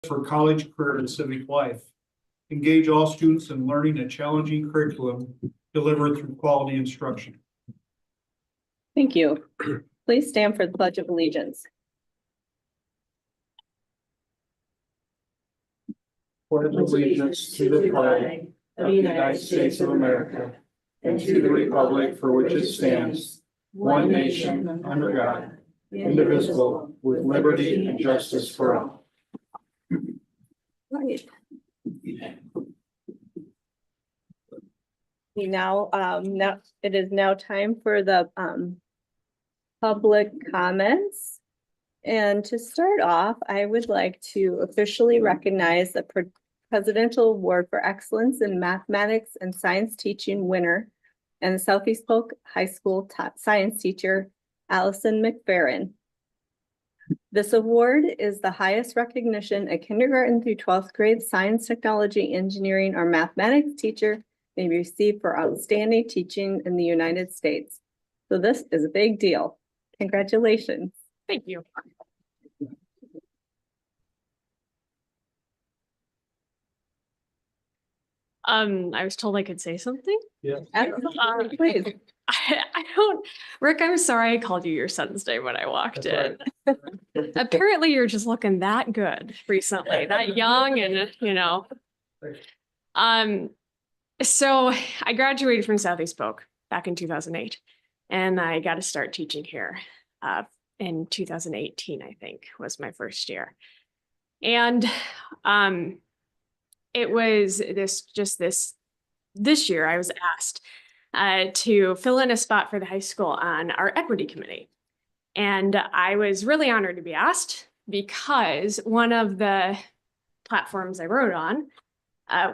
for college, career, and civic life. Engage all students in learning a challenging curriculum delivered through quality instruction. Thank you. Please stand for the Pledge of Allegiance. Pledge allegiance to the flag of the United States of America and to the republic for which it stands, one nation, under God, indivisible, with liberty and justice for all. Right. Now it is now time for the public comments. And to start off, I would like to officially recognize the Presidential Award for Excellence in Mathematics and Science Teaching winner and the Southeast Polk High School science teacher, Allison McFerrin. This award is the highest recognition a kindergarten through 12th grade science, technology, engineering, or mathematics teacher may receive for outstanding teaching in the United States. So this is a big deal. Congratulations. Thank you. I was told I could say something. Yeah. Please. I don't, Rick, I'm sorry I called you your son's name when I walked in. Apparently you're just looking that good recently, that young and, you know. So I graduated from Southeast Polk back in 2008 and I got to start teaching here in 2018, I think was my first year. And it was this year I was asked to fill in a spot for the high school on our equity committee. And I was really honored to be asked because one of the platforms I wrote on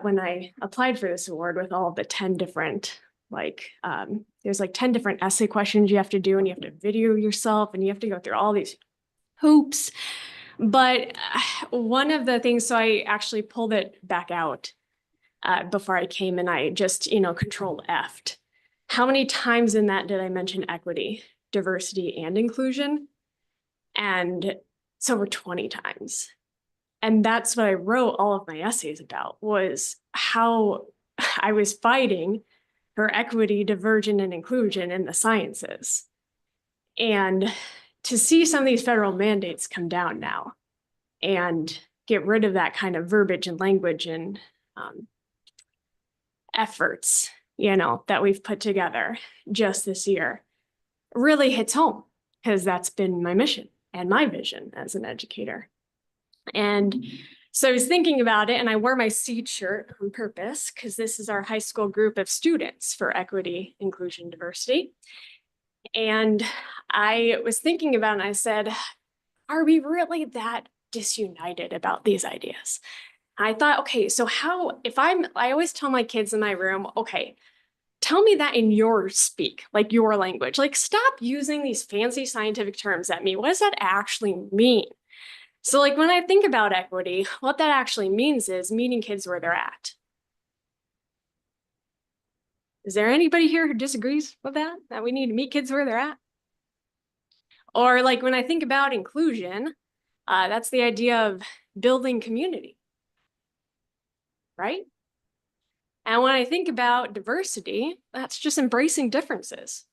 when I applied for this award with all the 10 different, there's like 10 different essay questions you have to do and you have to video yourself and you have to go through all these hoops. But one of the things, so I actually pulled it back out before I came and I just, control F'd. How many times in that did I mention equity, diversity, and inclusion? And it's over 20 times. And that's what I wrote all of my essays about, was how I was fighting for equity, diversion, and inclusion in the sciences. And to see some of these federal mandates come down now and get rid of that kind of verbiage and language and efforts, that we've put together just this year really hits home, because that's been my mission and my vision as an educator. And so I was thinking about it and I wore my seed shirt on purpose because this is our high school group of students for equity, inclusion, diversity. And I was thinking about it and I said, are we really that disunited about these ideas? I thought, okay, so I always tell my kids in my room, okay, tell me that in your speak, like your language, like stop using these fancy scientific terms at me. What does that actually mean? So like when I think about equity, what that actually means is meeting kids where they're at. Is there anybody here who disagrees with that we need to meet kids where they're at? Or like when I think about inclusion, that's the idea of building community, right? And when I think about diversity, that's just embracing differences.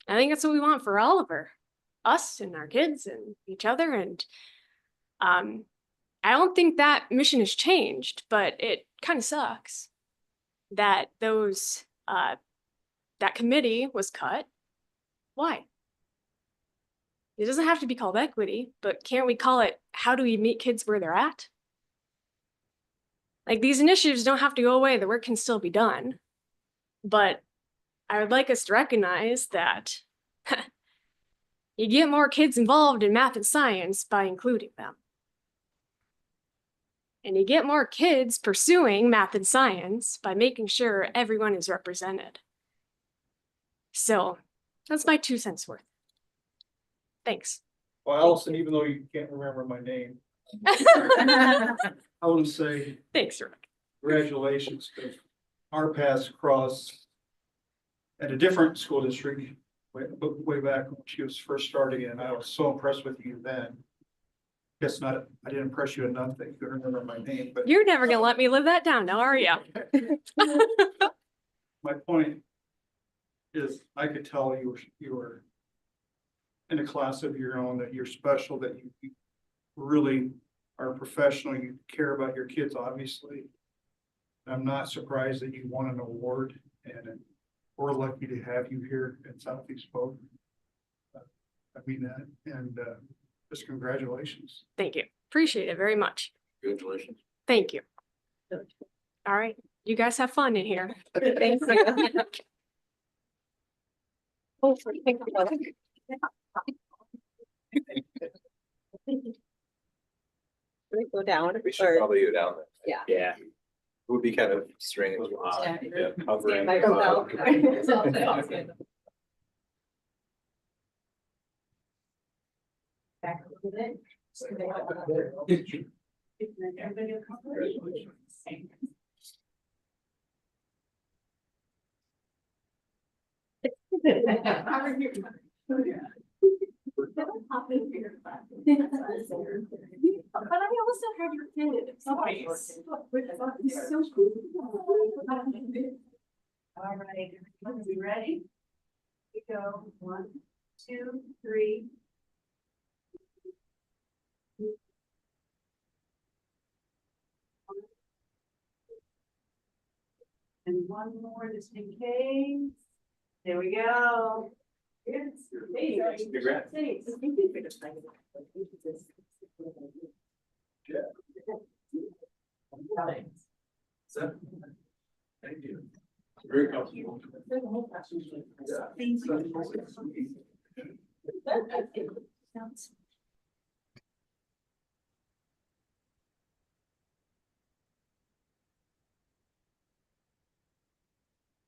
I think that's what we want for all of us and our kids and each other. And I don't think that mission has changed, but it kind of sucks that that committee was cut. Why? It doesn't have to be called equity, but can't we call it, how do we meet kids where they're at? Like these initiatives don't have to go away, the work can still be done. But I would like us to recognize that you get more kids involved in math and science by including them. And you get more kids pursuing math and science by making sure everyone is represented. So that's my 2 cents worth. Thanks. Well, Allison, even though you can't remember my name, I want to say Thanks, Rick. congratulations, because our paths crossed at a different school district way back when she was first starting, and I was so impressed with you then. Guess not, I didn't impress you enough that you could remember my name, but You're never gonna let me live that down now, are you? my point is I could tell you were in a class of your own, that you're special, that you really are professional, you care about your kids, obviously. I'm not surprised that you won an award, and we're lucky to have you here at Southeast Polk. I mean that, and just congratulations. Thank you. Appreciate it very much. Congratulations. Thank you. All right. You guys have fun in here. Thank you. Oh, thank you. Should we go down? We should or- probably go down. Yeah. Yeah. It would be kind of strange. Yeah, covering. By yourself. Back a little bit. Everybody will come. But I also have your kids. All right, everyone, be ready? We go 1, 2, 3. And one more just in case. There we go. Congrats. Thank you. Very comfortable.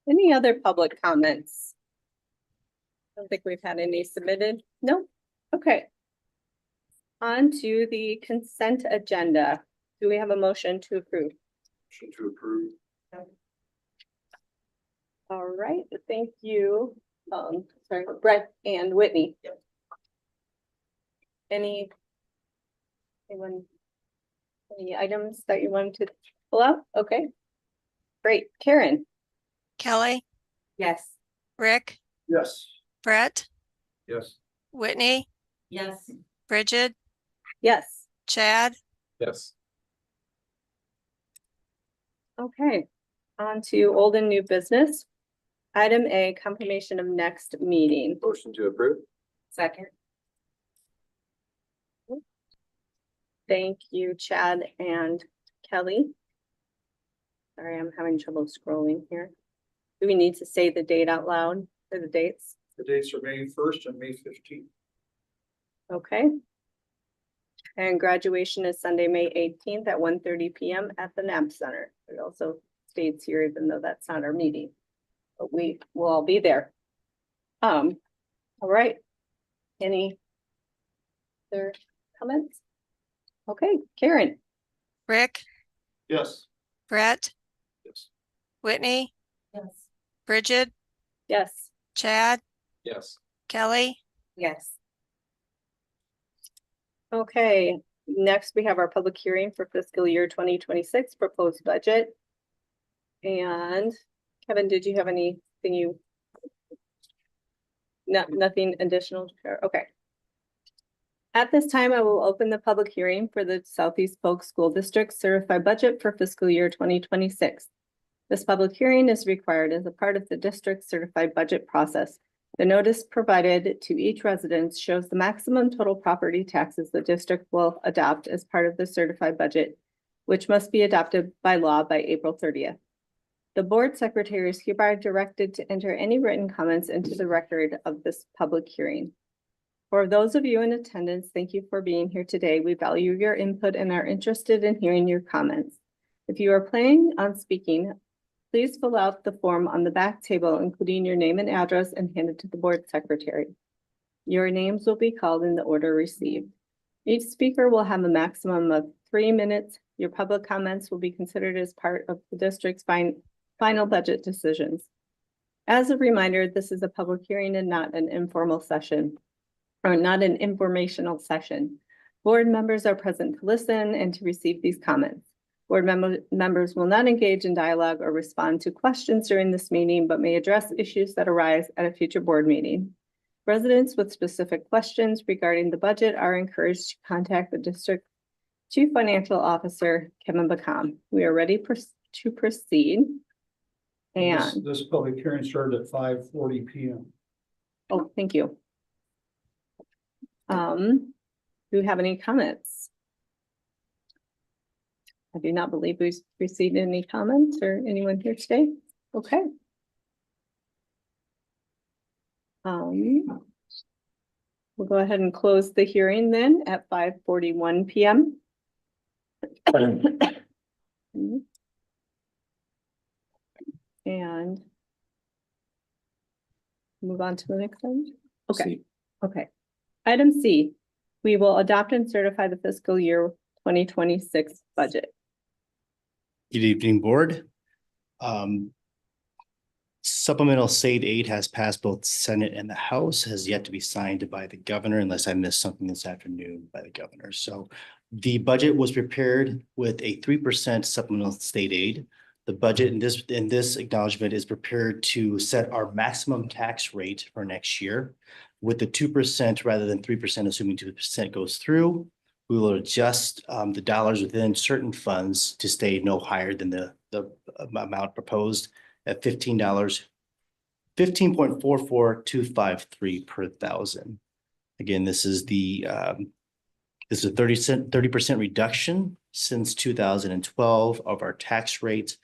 Any other public comments? I don't think we've had any submitted. No. Okay. On to the consent agenda. Do we have a motion to approve? Motion to approve. All right, thank you. Sorry, Brett and Whitney. Yep. Anyone? Any items that you wanted to pull out? Okay. Great. Karen? Kelly, Yes. Rick, Yes. Brett, Yes. Whitney, Yes. Bridget, Yes. Chad, Yes. Okay. On to old and new business. Item A, confirmation of next meeting. Motion to approve. Second. Thank you, Chad and Kelly. Sorry, I'm having trouble scrolling here. Do we need to say the date out loud for the dates? The dates are May 1st and May 15th. Okay. And graduation is Sunday, May 18th at 1:30 p.m. at the NAB Center. It also states here, even though that's not our meeting. But we will all be there. All right. Any other comments? Okay, Karen? Rick, Yes. Brett, Yes. Whitney, Yes. Bridget, Yes. Chad, Yes. Kelly, Yes. Okay, next we have our public hearing for fiscal year 2026 proposed budget. And Kevin, did you have anything you? Nothing additional to share? Okay. At this time, I will open the public hearing for the Southeast Polk School District Certified Budget for fiscal year 2026. This public hearing is required as a part of the district certified budget process. The notice provided to each resident shows the maximum total property taxes the district will adopt as part of the certified budget, which must be adopted by law by April 30th. The board secretary is hereby directed to enter any written comments into the record of this public hearing. For those of you in attendance, thank you for being here today. We value your input and are interested in hearing your comments. If you are planning on speaking, please fill out the form on the back table, including your name and address, and hand it to the board secretary. Your names will be called in the order received. Each speaker will have a maximum of 3 minutes. Your public comments will be considered as part of the district's final budget decisions. As a reminder, this is a public hearing and not an informal session, or not an informational session. Board members are present to listen and to receive these comments. Board members will not engage in dialogue or respond to questions during this meeting, but may address issues that arise at a future board meeting. Residents with specific questions regarding the budget are encouraged to contact the district Chief Financial Officer, Kevin Bacom. We are ready to proceed. And, This public hearing started at 5:40 p.m. oh, thank you. Do we have any comments? I do not believe we've received any comments or anyone here today. Okay. We'll go ahead and close the hearing then at 5:41 p.m. And move on to the next item. Okay, okay. Item C, we will adopt and certify the fiscal year 2026 budget. Good evening, board. Supplemental state aid has passed both Senate and the House, has yet to be signed by the governor unless I missed something this afternoon by the governor. So the budget was prepared with a 3% supplemental state aid. The budget in this acknowledgement is prepared to set our maximum tax rate for next year with the 2% rather than 3%, assuming 2% goes through. We will adjust the dollars within certain funds to stay no higher than the amount proposed at $15.44253 per thousand. Again, this is a 30% reduction since 2012 of our tax rate,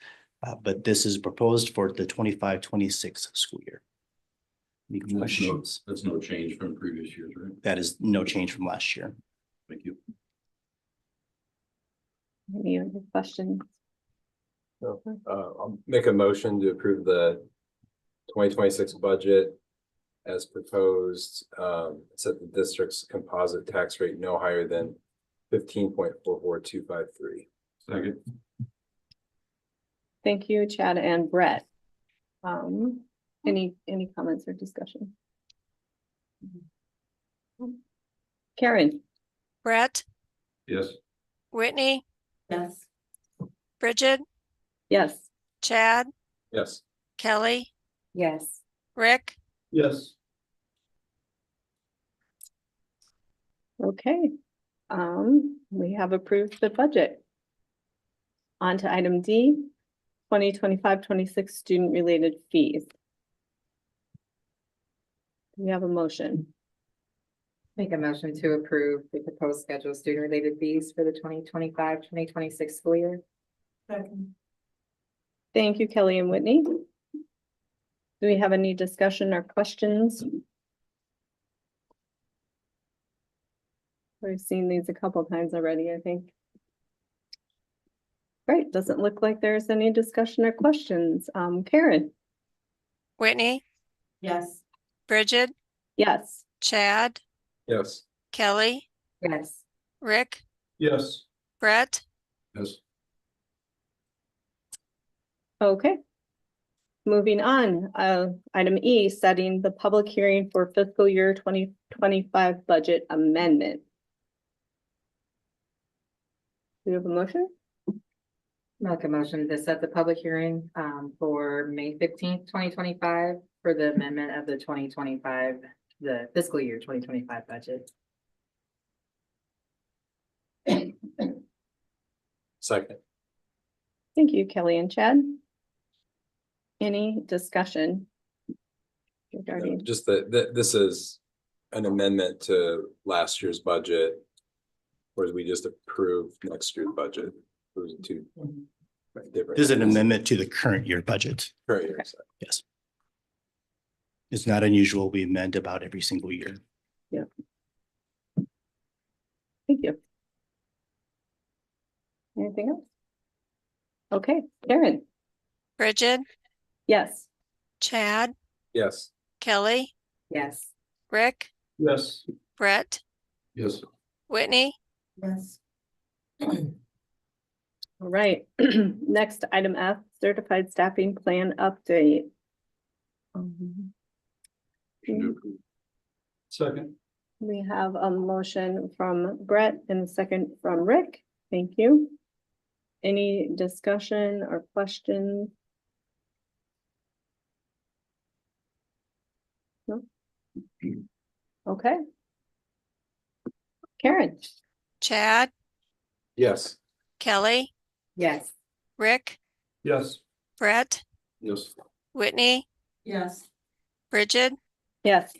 but this is proposed for the 25-26 school year. Any questions? That's no change from previous years, right? That is no change from last year. Thank you. Any other questions? I'll make a motion to approve the 2026 budget as proposed. Set the district's composite tax rate no higher than 15.44253. Second. Thank you, Chad and Brett. Any comments or discussion? Karen? Brett, Yes. Whitney, Yes. Bridget, Yes. Chad, Yes. Kelly, Yes. Rick, Yes. Okay. We have approved the budget. On to item D, 2025-26 student-related fees. Do we have a motion? Make a motion to approve the proposed schedule of student-related fees for the 2025-2026 school year. Second. Thank you, Kelly and Whitney. Do we have any discussion or questions? We've seen these a couple times already, I think. Great, doesn't look like there's any discussion or questions. Karen? Whitney, Yes. Bridget, Yes. Chad, Yes. Kelly, Yes. Rick, Yes. Brett, Yes. Okay. Moving on, item E, setting the public hearing for fiscal year 2025 budget amendment. Do you have a motion? Make a motion to set the public hearing for May 15th, 2025 for the amendment of the 2025, the fiscal year 2025 budget. Second. Thank you, Kelly and Chad. Any discussion? Regarding, Just that this is an amendment to last year's budget. Whereas we just approved next year's budget. Those are two different. This is an amendment to the current year budget. Current year, so. Yes. It's not unusual. We amend about every single year. thank you. Anything else? Okay, Karen? Bridget, Yes. Chad, Yes. Kelly, Yes. Rick, Yes. Brett, Yes. Whitney, Yes. All right, next item F, certified staffing plan update. Motion to approve. Second. We have a motion from Brett and a second from Rick. Thank you. Any discussion or questions? No? Okay. Karen? Chad, Yes. Kelly, Yes. Rick, Yes. Brett, Yes. Whitney, Yes. Bridget, Yes.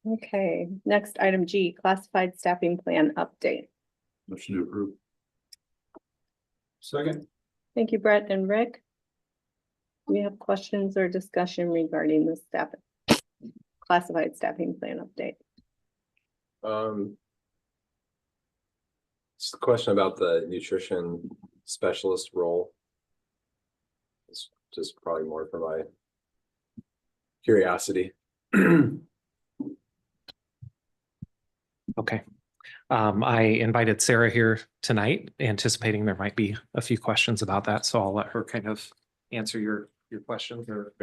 Okay, next item G, classified staffing plan update. Motion to approve. Second. Thank you, Brett and Rick. Do we have questions or discussion regarding the staff? Classified staffing plan update. It's the question about the nutrition specialist role. It's just probably more for my curiosity. Okay. I invited Sarah here tonight, anticipating there might be a few questions about that, so I'll let her kind of answer your questions or.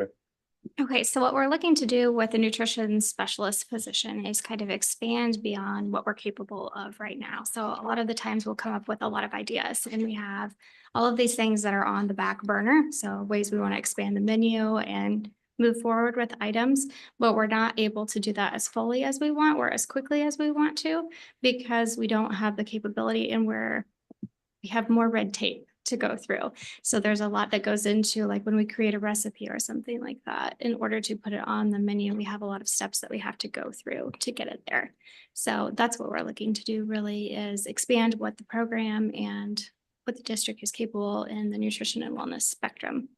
Okay, so what we're looking to do with the nutrition specialist position is kind of expand beyond what we're capable of right now. So a lot of the times we'll come up with a lot of ideas and we have all of these things that are on the back burner. So ways we want to expand the menu and move forward with items, but we're not able to do that as fully as we want or as quickly as we want to because we don't have the capability and we have more red tape to go through. So there's a lot that goes into like when we create a recipe or something like that, in order to put it on the menu, we have a lot of steps that we have to go through to get it there. So that's what we're looking to do really is expand what the program and what the district is capable in the nutrition and wellness spectrum.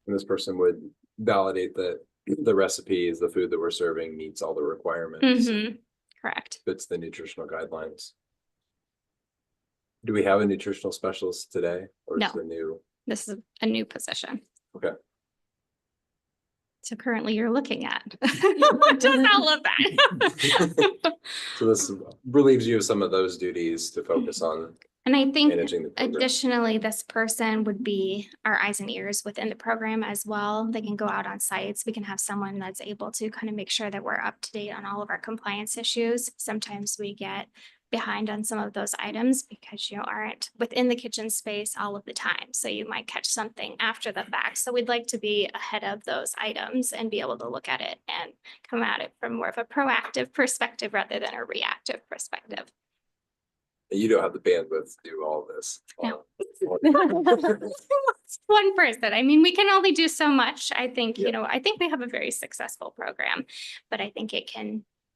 And this person would validate that the recipes, the food that we're serving meets all the requirements, Correct. fits the nutritional guidelines. Do we have a nutritional specialist today or is No. it new? This is a new position. Okay. So currently you're looking at just all of that. So this relieves you of some of those duties to focus on And I think managing the program. additionally, this person would be our eyes and ears within the program as well. They can go out on sites. We can have someone that's able to kind of make sure that we're up to date on all of our compliance issues. Sometimes we get behind on some of those items because you aren't within the kitchen space all of the time. So you might catch something after the fact. So we'd like to be ahead of those items and be able to look at it and come at it from more of a proactive perspective rather than a reactive perspective. You don't have the bandwidth to do all this. No. It's one person. I mean, we can only do so much. I think, you know, I think we have a very successful program, but I think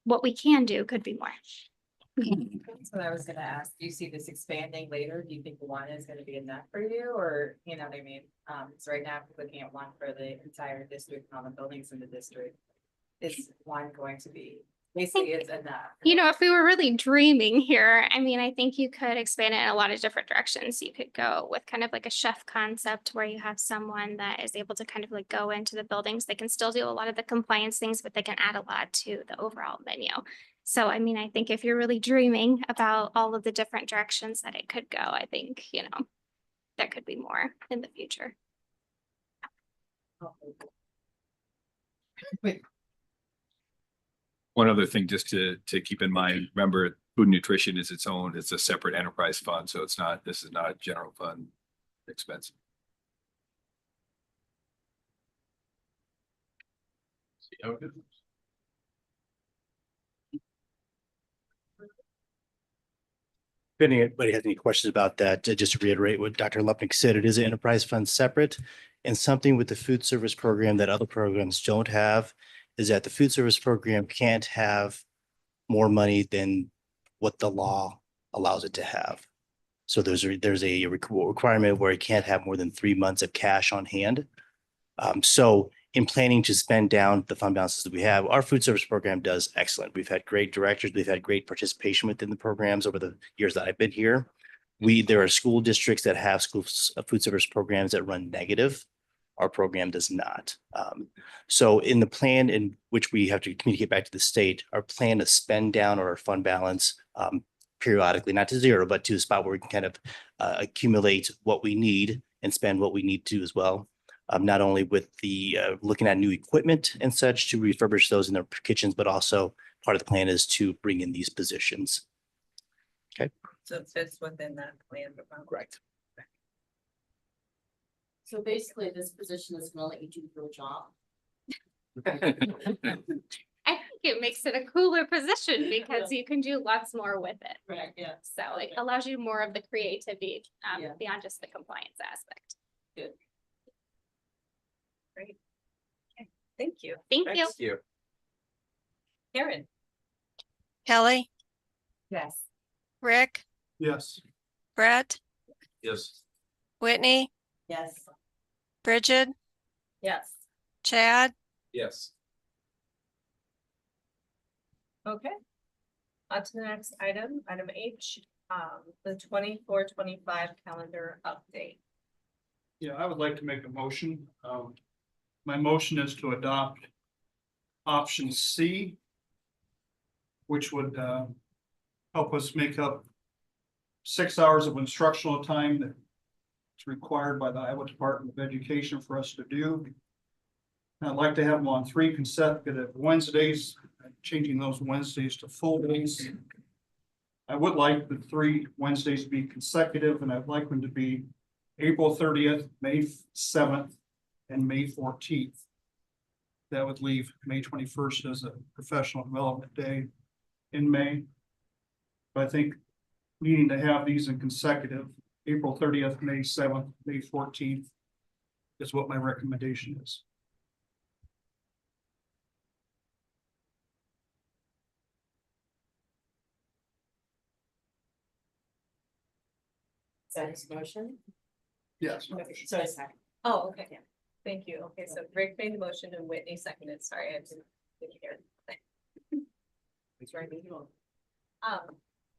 what we can do could be more. That's what I was gonna ask. Do you see this expanding later? Do you think one is gonna be enough for you or, you know what I mean? So right now, we're looking at one for the entire district and all the buildings in the district. Is one going to be, basically it's enough? You know, if we were really dreaming here, I mean, I think you could expand it in a lot of different directions. You could go with kind of like a chef concept where you have someone that is able to kind of like go into the buildings. They can still do a lot of the compliance things, but they can add a lot to the overall menu. So, I mean, I think if you're really dreaming about all of the different directions that it could go, I think, you know, there could be more in the future. One other thing just to keep in mind, remember, food and nutrition is it's a separate enterprise fund, so this is not a general fund expense. See how it goes. If anybody has any questions about that, just to reiterate what Dr. Lupnick said, it is an enterprise fund separate. And something with the food service program that other programs don't have is that the food service program can't have more money than what the law allows it to have. So there's a requirement where it can't have more than 3 months of cash on hand. So in planning to spend down the fund balances that we have, our food service program does excellent. We've had great directors. We've had great participation within the programs over the years that I've been here. There are school districts that have food service programs that run negative. Our program does not. So in the plan in which we have to communicate back to the state, our plan to spend down our fund balance periodically, not to zero, but to a spot where we can kind of accumulate what we need and spend what we need to as well. not only with the looking at new equipment and such to refurbish those in their kitchens, but also part of the plan is to bring in these positions. So it fits within that plan. Correct. So basically, this position is gonna let you do your job. I think it makes it a cooler position because you can do lots more with it. Right, yeah. So it allows you more of the creativity Yeah. beyond just the compliance aspect. Thank you. Thank you. Thank you. Karen? Kelly, Yes. Rick, Yes. Brett, Yes. Whitney, Yes. Bridget, Yes. Chad, Yes. Okay. On to the next item, item H, the 24-25 calendar update. Yeah, I would like to make a motion. My motion is to adopt option C, which would help us make up 6 hours of instructional time that's required by the Iowa Department of Education for us to do. And I'd like to have them on 3 consecutive Wednesdays, changing those Wednesdays to full days. I would like the 3 Wednesdays to be consecutive, and I'd like them to be April 30th, May 7th, and May 14th. That would leave May 21st as a professional development day in May. But I think needing to have these in consecutive, April 30th, May 7th, May 14th is what my recommendation is. Is that his motion? Yes. So second. Oh, okay. Thank you. Okay, so Rick made the motion and Whitney seconded. Sorry, I didn't hear. Sorry.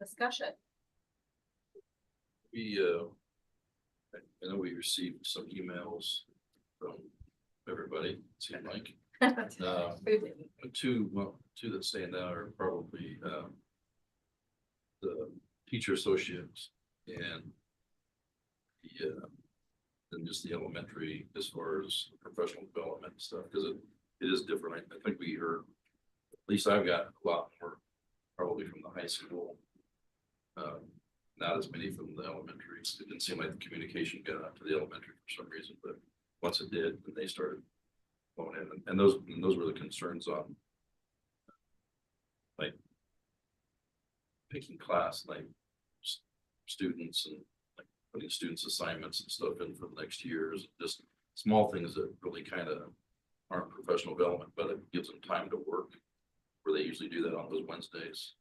Discussion. I know we received some emails from everybody, it seemed like. Two that stand out are probably the teacher associates and and just the elementary as far as professional development stuff, because it is different. I think we heard, at least I've got a lot more probably from the high school. Not as many from the elementary. It didn't seem like the communication got out to the elementary for some reason, but once it did, then they started going in, and those were the concerns on like picking class, like students and like putting students' assignments and stuff in for the next years. Just small things that really kind of aren't professional development, but it gives them time to work, where they usually do that on those Wednesdays.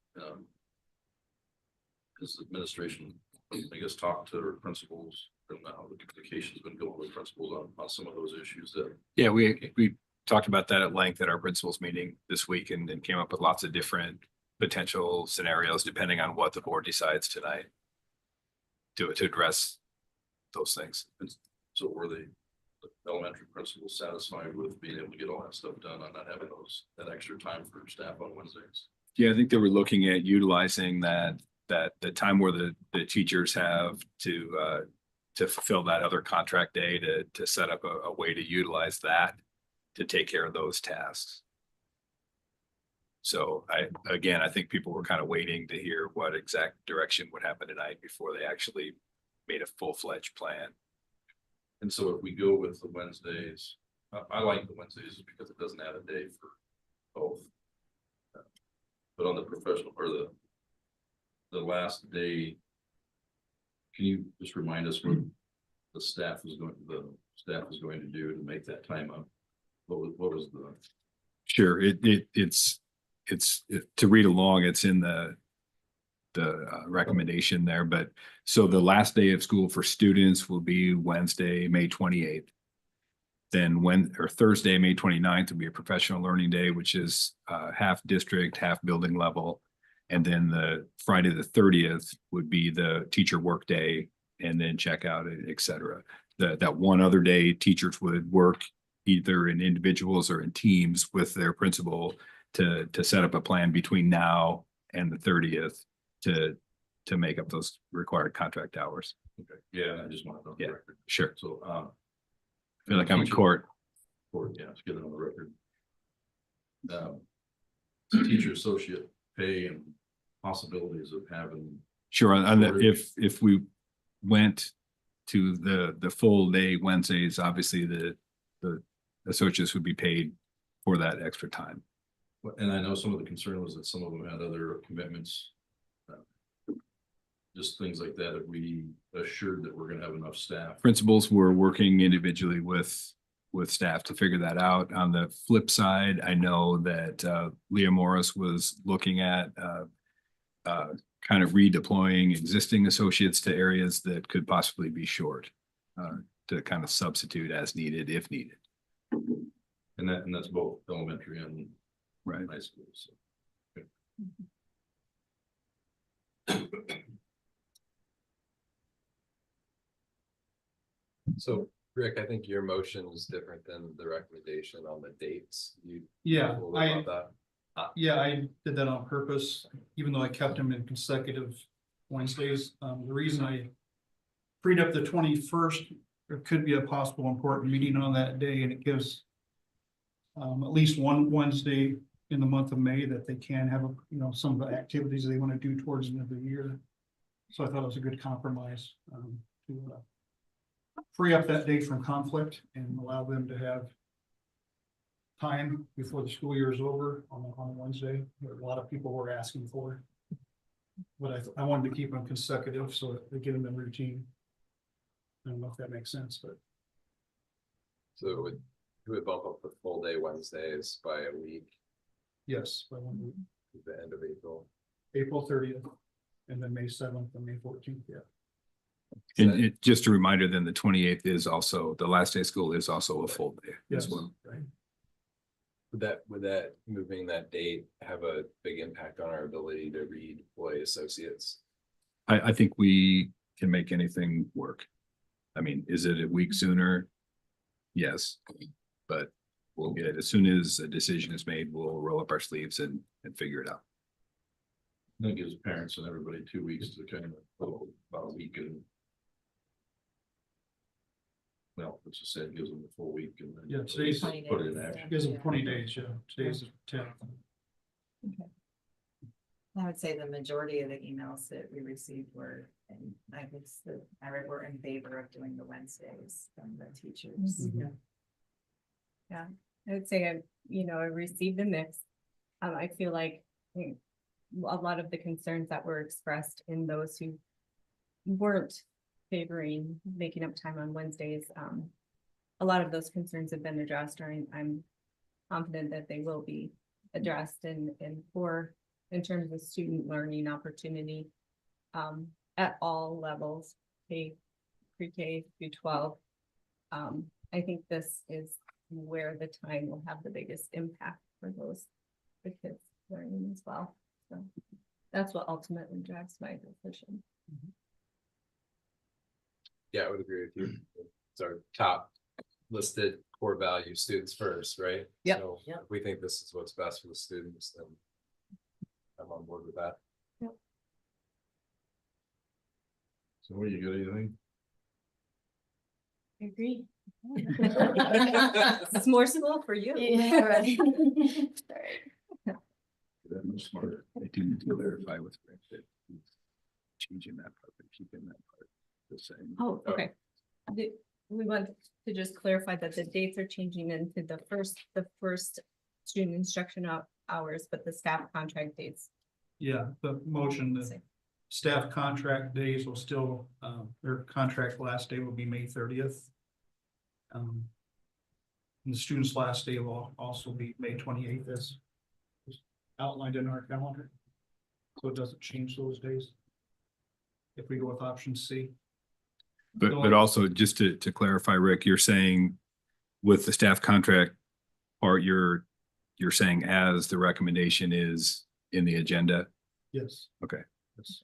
Because the administration, I guess, talked to their principals, and how the communication's been going with principals on some of those issues that. Yeah, we talked about that at length at our principals meeting this week and came up with lots of different potential scenarios depending on what the board decides tonight to address those things. And so were the elementary principals satisfied with being able to get all that stuff done on not having that extra time for staff on Wednesdays? Yeah, I think they were looking at utilizing that the time where the teachers have to fulfill that other contract day to set up a way to utilize that to take care of those tasks. So I think people were kind of waiting to hear what exact direction would happen tonight before they actually made a full-fledged plan. And so if we go with the Wednesdays, I like the Wednesdays because it doesn't add a day for both. But on the professional or the last day, can you just remind us what the staff is going to do to make that time up? What was the? Sure, it's to read along. It's in the recommendation there, but so the last day of school for students will be Wednesday, May 28th. Then Thursday, May 29th will be a professional learning day, which is half district, half building level. And then the Friday, the 30th would be the teacher work day and then check out, et cetera. That one other day, teachers would work either in individuals or in teams with their principal to set up a plan between now and the 30th to make up those required contract hours. Okay. Yeah, I just want to know. Yeah, sure. So feel like I'm in court. Or, yeah, to get it on the record. Teacher associate pay and possibilities of having. Sure, if we went to the full day Wednesdays, obviously the associates would be paid for that extra time. And I know some of the concern was that some of them had other commitments. Just things like that, if we assured that we're gonna have enough staff. Principals were working individually with staff to figure that out. On the flip side, I know that Leah Morris was looking at kind of redeploying existing associates to areas that could possibly be short to kind of substitute as needed if needed. And that's both elementary and Right. high school, so. So Rick, I think your motion is different than the recommendation on the dates. You. Yeah, talk a little bit about that. Yeah, I did that on purpose, even though I kept them in consecutive Wednesdays. The reason I freed up the 21st, there could be a possible important meeting on that day, and it gives at least one Wednesday in the month of May that they can have, some of the activities they want to do towards the end of the year. So I thought it was a good compromise to free up that day from conflict and allow them to have time before the school year is over on a Wednesday. There are a lot of people were asking for. But I wanted to keep them consecutive so that they get them in routine. I don't know if that makes sense, but So it would bump up the full day Wednesdays by a week yes, by 1 week, at the end of April. April 30th, and then May 7th and May 14th, yeah. And it, just a reminder, then the 28th is also, the last day of school is also a full day as Yes, well. right. Would that moving that date have a big impact on our ability to redeploy associates? I think we can make anything work. I mean, is it a week sooner? Yes, but we'll get it. As soon as a decision is made, we'll roll up our sleeves and figure it out. That gives parents and everybody 2 weeks to kind of, about a week and. Well, let's just say it gives them the full week and then. Yeah, today's- Put it in action. Gives them 20 days, yeah. Today's 10th. I would say the majority of the emails that we received were, and I guess that I read were in favor of doing the Wednesdays from the teachers. Mhm. Yeah, I would say I received a mix. I feel like a lot of the concerns that were expressed in those who weren't favoring making up time on Wednesdays, a lot of those concerns have been addressed, or I'm confident that they will be addressed in terms of student learning opportunity at all levels, pre-K through 12. I think this is where the time will have the biggest impact for the kids learning as well. So that's what ultimately drives my decision. Yeah, I would agree with you. It's our top listed core value, students first, right? Yep. So if we think this is what's best for the students, then I'm on board with that. So what, you got anything? I agree. It's more school for you. Yeah, right. That much smarter. I do need to clarify with Rick that he's changing that part, but keeping that part the same. Oh, okay. We want to just clarify that the dates are changing into the first student instruction hours, but the staff contract dates. Yeah, the motion, the staff contract days will still, their contract last day will be May 30th. And the student's last day will also be May 28th as outlined in our calendar. So it doesn't change those days. If we go with option C. But also just to clarify, Rick, you're saying with the staff contract part, you're saying as the recommendation is in the agenda? Yes. Okay. Yes.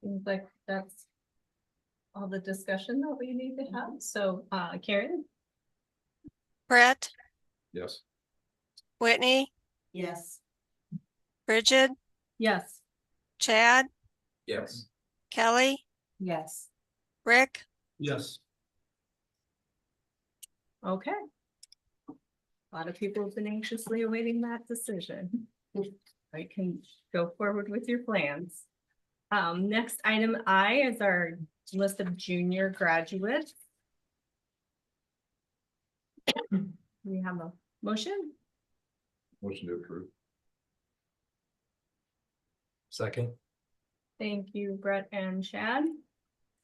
Seems like that's all the discussion that we need to have. So, Karen? Brett, Yes. Whitney, Yes. Bridget, Yes. Chad, Yes. Kelly, Yes. Rick, Yes. Okay. A lot of people have been anxiously awaiting that decision. I can go forward with your plans. Next item I is our list of junior graduates. We have a motion. Motion to approve. Second. Thank you, Brett and Chad.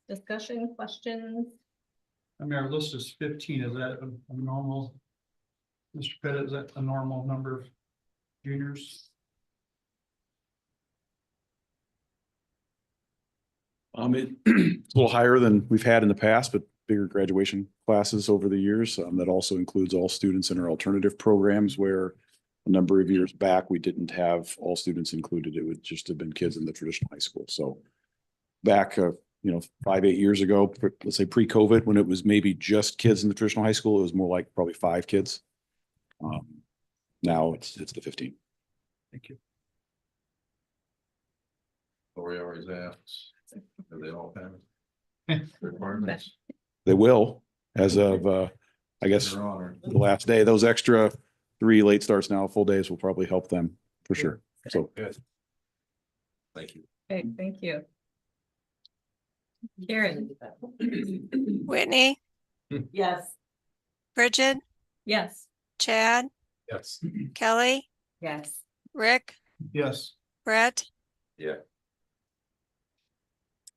Discussion, questions? I mean, our list is 15. Is that a normal? Mr. Pettit, is that a normal number of juniors? It's a little higher than we've had in the past, but bigger graduation classes over the years. That also includes all students in our alternative programs where a number of years back, we didn't have all students included. It would just have been kids in the traditional high school. So back, 5-8 years ago, let's say pre-COVID, when it was maybe just kids in the traditional high school, it was more like probably 5 kids. Now it's the 15. Thank you. Lori always asks, do they all have requirements? They will, as of, I guess, Your Honor. the last day. Those extra 3 late starts now, full days will probably help them for sure. So Good. Thank you. Okay, thank you. Karen? Whitney, Yes. Bridget, Yes. Chad, Yes. Kelly, Yes. Rick, Yes. Brett, Yeah.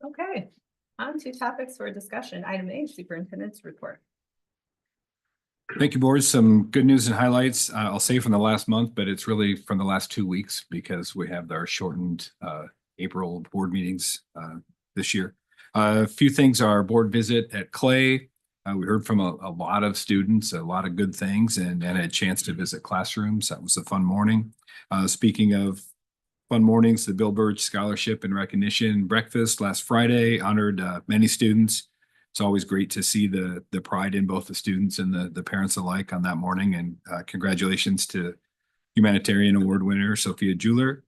Okay, on to topics for discussion. Item A, superintendent's report. Thank you, board. Some good news and highlights. I'll say from the last month, but it's really from the last 2 weeks because we have our shortened April board meetings this year. A few things, our board visit at Clay. We heard from a lot of students, a lot of good things, and had a chance to visit classrooms. That was a fun morning. Speaking of fun mornings, the Bill Birch Scholarship and Recognition Breakfast last Friday honored many students. It's always great to see the pride in both the students and the parents alike on that morning. And congratulations to Humanitarian Award winner Sophia Jeweler.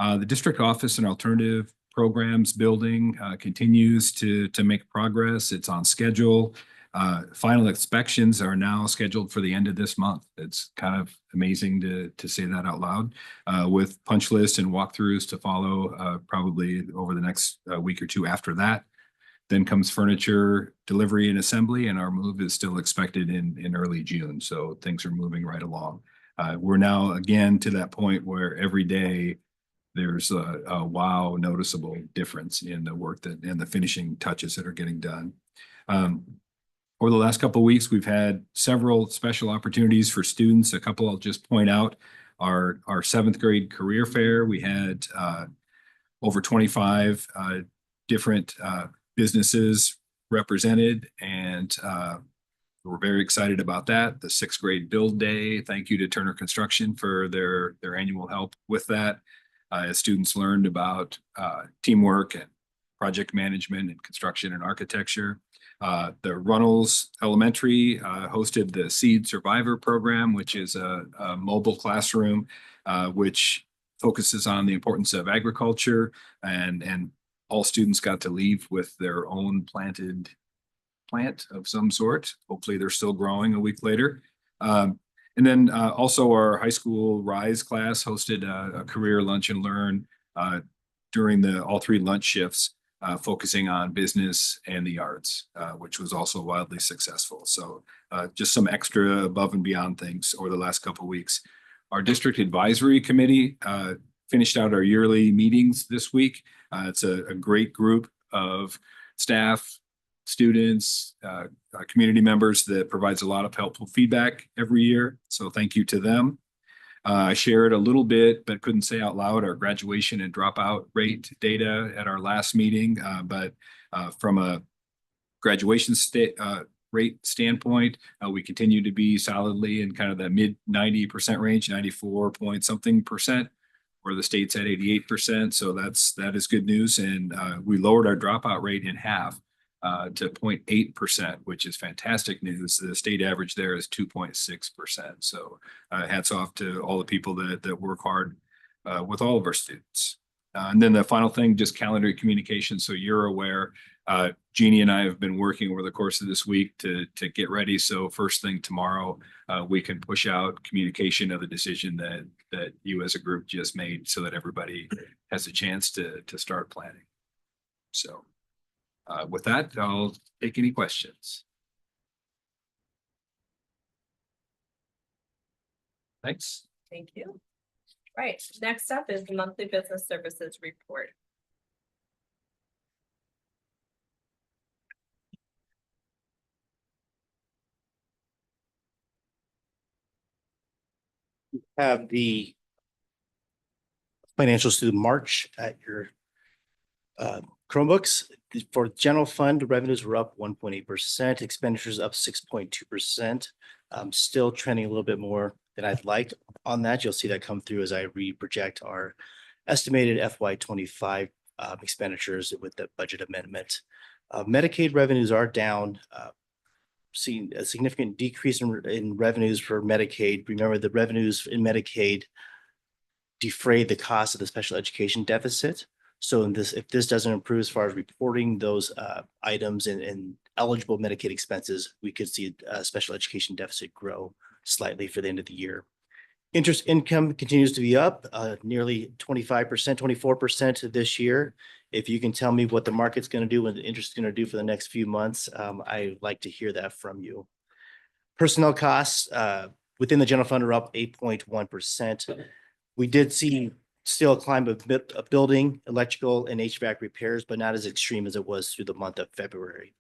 The district office and alternative programs building continues to make progress. It's on schedule. Final inspections are now scheduled for the end of this month. It's kind of amazing to say that out loud, with punch lists and walkthroughs to follow probably over the next week or two after that. Then comes furniture delivery and assembly, and our move is still expected in early June. So things are moving right along. We're now again to that point where every day there's a wow noticeable difference in the work and the finishing touches that are getting done. Over the last couple of weeks, we've had several special opportunities for students. A couple I'll just point out. Our 7th grade career fair, we had over 25 different businesses represented, and we're very excited about that. The 6th grade build day, thank you to Turner Construction for their annual help with that. As students learned about teamwork and project management and construction and architecture. The Runnels Elementary hosted the Seed Survivor program, which is a mobile classroom which focuses on the importance of agriculture, and all students got to leave with their own planted plant of some sort. Hopefully they're still growing a week later. And then also our high school RISE class hosted a career lunch and learn during all 3 lunch shifts, focusing on business and the arts, which was also wildly successful. So just some extra above and beyond things over the last couple of weeks. Our district advisory committee finished out our yearly meetings this week. It's a great group of staff, students, community members that provides a lot of helpful feedback every year. So thank you to them. I shared a little bit, but couldn't say out loud our graduation and dropout rate data at our last meeting. But from a graduation rate standpoint, we continue to be solidly in kind of the mid 90% range, 94 point something percent, where the state's at 88%. So that is good news. And we lowered our dropout rate in half to 0.8%, which is fantastic news. The state average there is 2.6%. So hats off to all the people that work hard with all of our students. And then the final thing, just calendar communication. So you're aware, Jeannie and I have been working over the course of this week to get ready. So first thing tomorrow, we can push out communication of the decision that you as a group just made so that everybody has a chance to start planning. So with that, I'll take any questions. Thanks. Thank you. Right, next up is the monthly business services report. Have the financials through March at your Chromebooks. For general fund, revenues were up 1.8%, expenditures up 6.2%. Still trending a little bit more than I'd like on that. You'll see that come through as I re-project our estimated FY25 expenditures with the budget amendment. Medicaid revenues are down, seeing a significant decrease in revenues for Medicaid. Remember, the revenues in Medicaid defray the cost of the special education deficit. So if this doesn't improve as far as reporting those items and eligible Medicaid expenses, we could see a special education deficit grow slightly for the end of the year. Interest income continues to be up nearly 25%, 24% this year. If you can tell me what the market's going to do, what the interest is going to do for the next few months, I'd like to hear that from you. Personnel costs within the general fund are up 8.1%. We did see still a climb of building, electrical, and HVAC repairs, but not as extreme as it was through the month of February.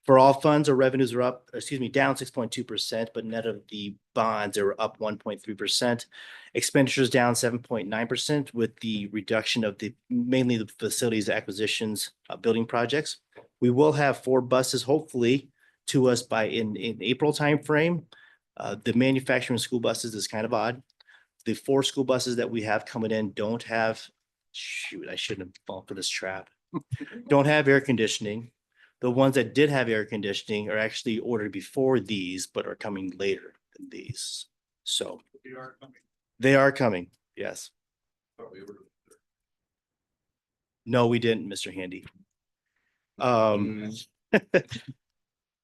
For all funds, our revenues are up, down 6.2%, but net of the bonds, they were up 1.3%. Expenditures down 7.9% with the reduction of mainly the facilities acquisitions, building projects. We will have 4 buses, hopefully, to us by in April timeframe. The manufacturing school buses is kind of odd. The 4 school buses that we have coming in don't have, shoot, I shouldn't have fallen for this trap. Don't have air conditioning. The ones that did have air conditioning are actually ordered before these, but are coming later than these. So they are coming. Yes. No, we didn't, Mr. Handy.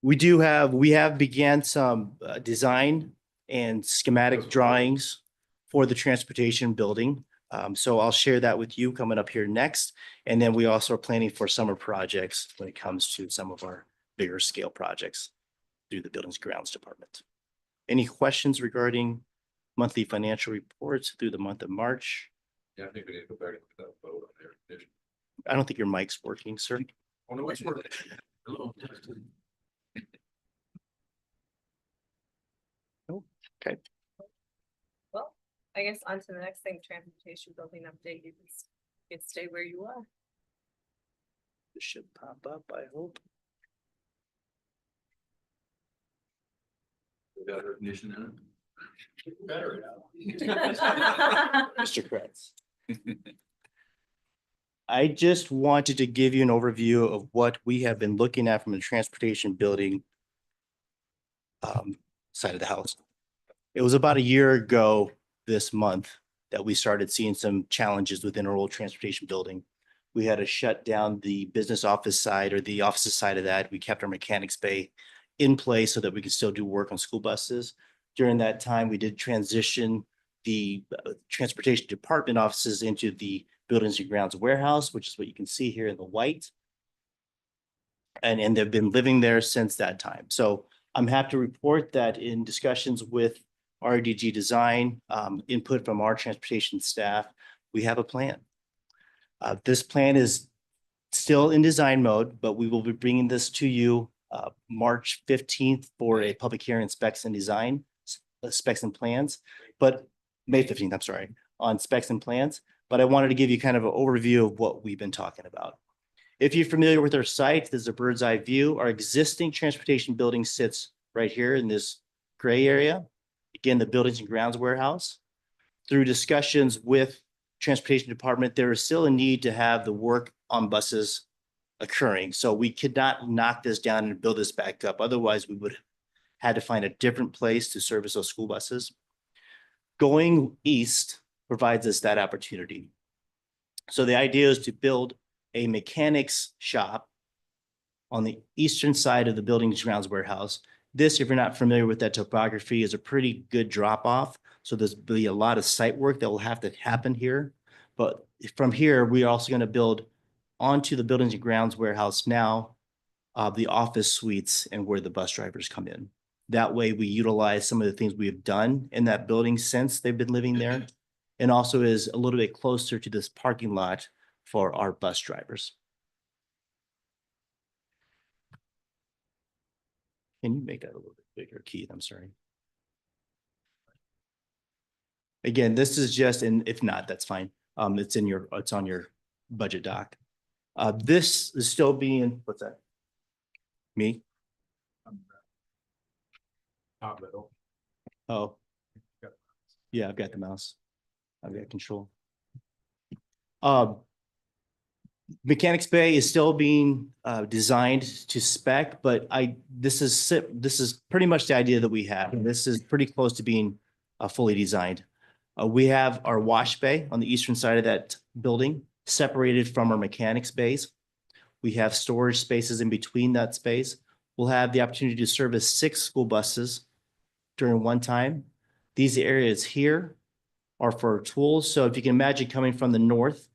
We have began some design and schematic drawings for the transportation building. So I'll share that with you coming up here next. And then we also are planning for summer projects when it comes to some of our bigger scale projects through the Buildings and Grounds Department. Any questions regarding monthly financial reports through the month of March? Yeah, I think we need to go back to that vote on air conditioning. I don't think your mic's working, sir. Oh, no, it's working. Hello. Okay. Well, I guess on to the next thing, transportation building update. You can stay where you are. This should pop up, I hope. We got air conditioning in it. Better Mr. Kretz. I just wanted to give you an overview of what we have been looking at from the transportation building side of the house. It was about a year ago this month that we started seeing some challenges within our old transportation building. We had to shut down the business office side or the offices side of that. We kept our mechanics bay in place so that we could still do work on school buses. During that time, we did transition the transportation department offices into the Buildings and Grounds warehouse, which is what you can see here in the white. And they've been living there since that time. So I'm happy to report that in discussions with RDG Design, input from our transportation staff, we have a plan. This plan is still in design mode, but we will be bringing this to you March 15th for a public hearing specs and design, specs and plans, but May 15th, I'm sorry, on specs and plans. But I wanted to give you kind of an overview of what we've been talking about. If you're familiar with our site, this is a bird's eye view. Our existing transportation building sits right here in this gray area. Again, the Buildings and Grounds warehouse. Through discussions with Transportation Department, there is still a need to have the work on buses occurring. So we could not knock this down and build this back up. Otherwise, we would have had to find a different place to service those school buses. Going east provides us that opportunity. So the idea is to build a mechanics shop on the eastern side of the building's grounds warehouse. This, if you're not familiar with that topography, is a pretty good drop off. So there's be a lot of site work that will have to happen here. But from here, we are also going to build onto the buildings and grounds warehouse now, the office suites and where the bus drivers come in. That way we utilize some of the things we have done in that building since they've been living there. And also is a little bit closer to this parking lot for our bus drivers. Can you make that a little bit bigger, Keith? I'm sorry. Again, this is just, and if not, that's fine. It's on your budget doc. This is still being, what's that? Me? Top middle. Oh. Yeah, I've got the mouse. I've got control. Mechanics Bay is still being designed to spec, but this is pretty much the idea that we have. And this is pretty close to being fully designed. We have our wash bay on the eastern side of that building, separated from our mechanics bays. We have storage spaces in between that space. We'll have the opportunity to service 6 school buses during one time. These areas here are for tools. So if you can imagine coming from the north,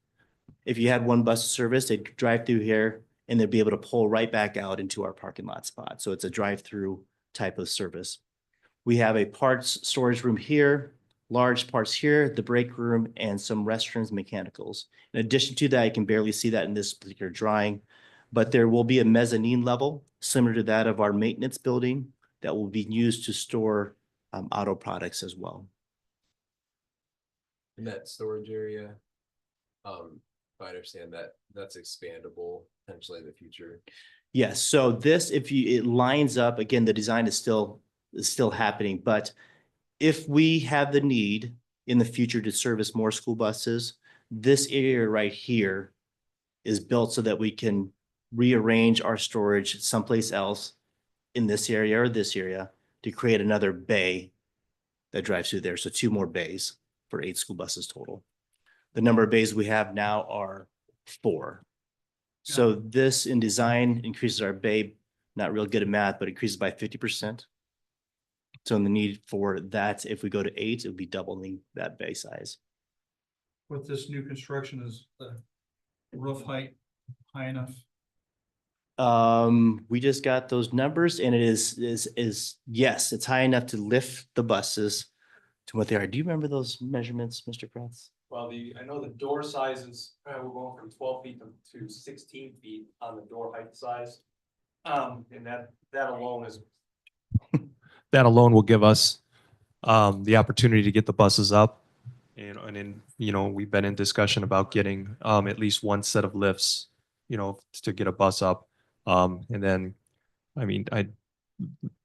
if you had one bus service, they'd drive through here and they'd be able to pull right back out into our parking lot spot. So it's a drive-through type of service. We have a parts storage room here, large parts here, the break room, and some restrooms, mechanicals. In addition to that, you can barely see that in this particular drawing, but there will be a mezzanine level similar to that of our maintenance building that will be used to store auto products as well. In that storage area, if I understand that, that's expandable potentially in the future. Yes, so this, it lines up, again, the design is still happening, but if we have the need in the future to service more school buses, this area right here is built so that we can rearrange our storage someplace else in this area or this area to create another bay that drives through there. So 2 more bays for 8 school buses total. The number of bays we have now are 4. So this in design increases our bay, not real good at math, but increases by 50%. So in the need for that, if we go to 8, it would be doubling that bay size. With this new construction, is the roof height high enough? We just got those numbers and it is yes, it's high enough to lift the buses to what they are. Do you remember those measurements, Mr. Kratz? Well, I know the door sizes, we're going from 12 feet to 16 feet on the door height size. And that alone is. That alone will give us the opportunity to get the buses up. And then, we've been in discussion about getting at least one set of lifts, to get a bus up. And then,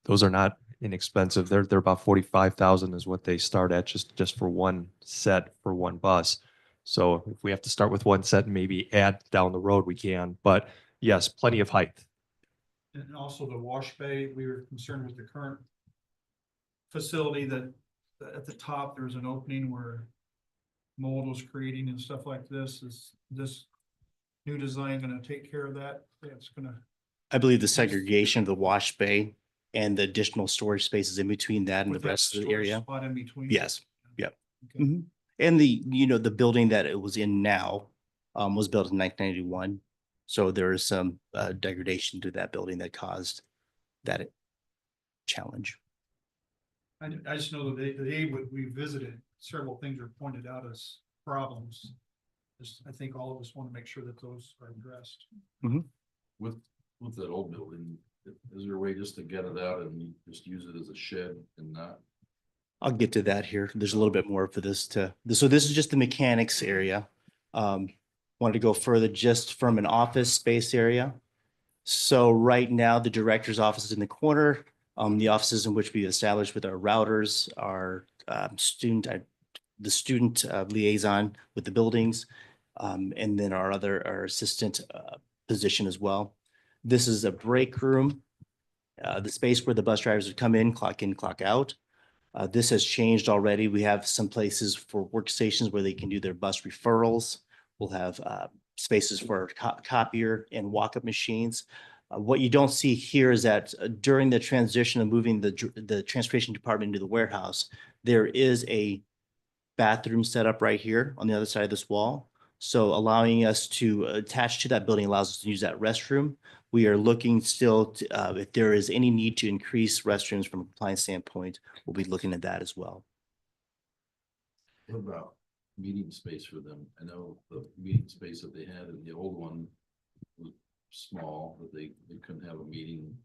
those are not inexpensive. They're about 45,000 is what they start at just for one set for one bus. So if we have to start with one set and maybe add down the road, we can. But yes, plenty of height. And also the wash bay, we were concerned with the current facility that at the top, there's an opening where mold was creating and stuff like this. Is this new design going to take care of that? It's going to. I believe the segregation of the wash bay and the additional storage spaces in between that and the rest of the area. Spot in between. Yes, yep. Okay. Mhm. And the building that it was in now was built in 1991. So there is some degradation to that building that caused that challenge. I just know that the day we visited, several things were pointed out as problems. I think all of us want to make sure that those are addressed. With that old building, is there a way just to get it out and just use it as a shed and not? I'll get to that here. There's a little bit more for this so this is just the mechanics area. Wanted to go further just from an office space area. So right now the director's office is in the corner. The offices in which we established with our routers, our student liaison with the buildings, and then our assistant position as well. This is a break room, the space where the bus drivers would come in, clock out. This has changed already. We have some places for workstations where they can do their bus referrals. We'll have spaces for copier and walk-up machines. What you don't see here is that during the transition of moving the transportation department into the warehouse, there is a bathroom set up right here on the other side of this wall. So allowing us to attach to that building allows us to use that restroom. We are looking still to, if there is any need to increase restrooms from a compliance standpoint, we'll be looking at that as well. What about meeting space for them? I know the meeting space that they had in the old one was small, but they couldn't have a meeting.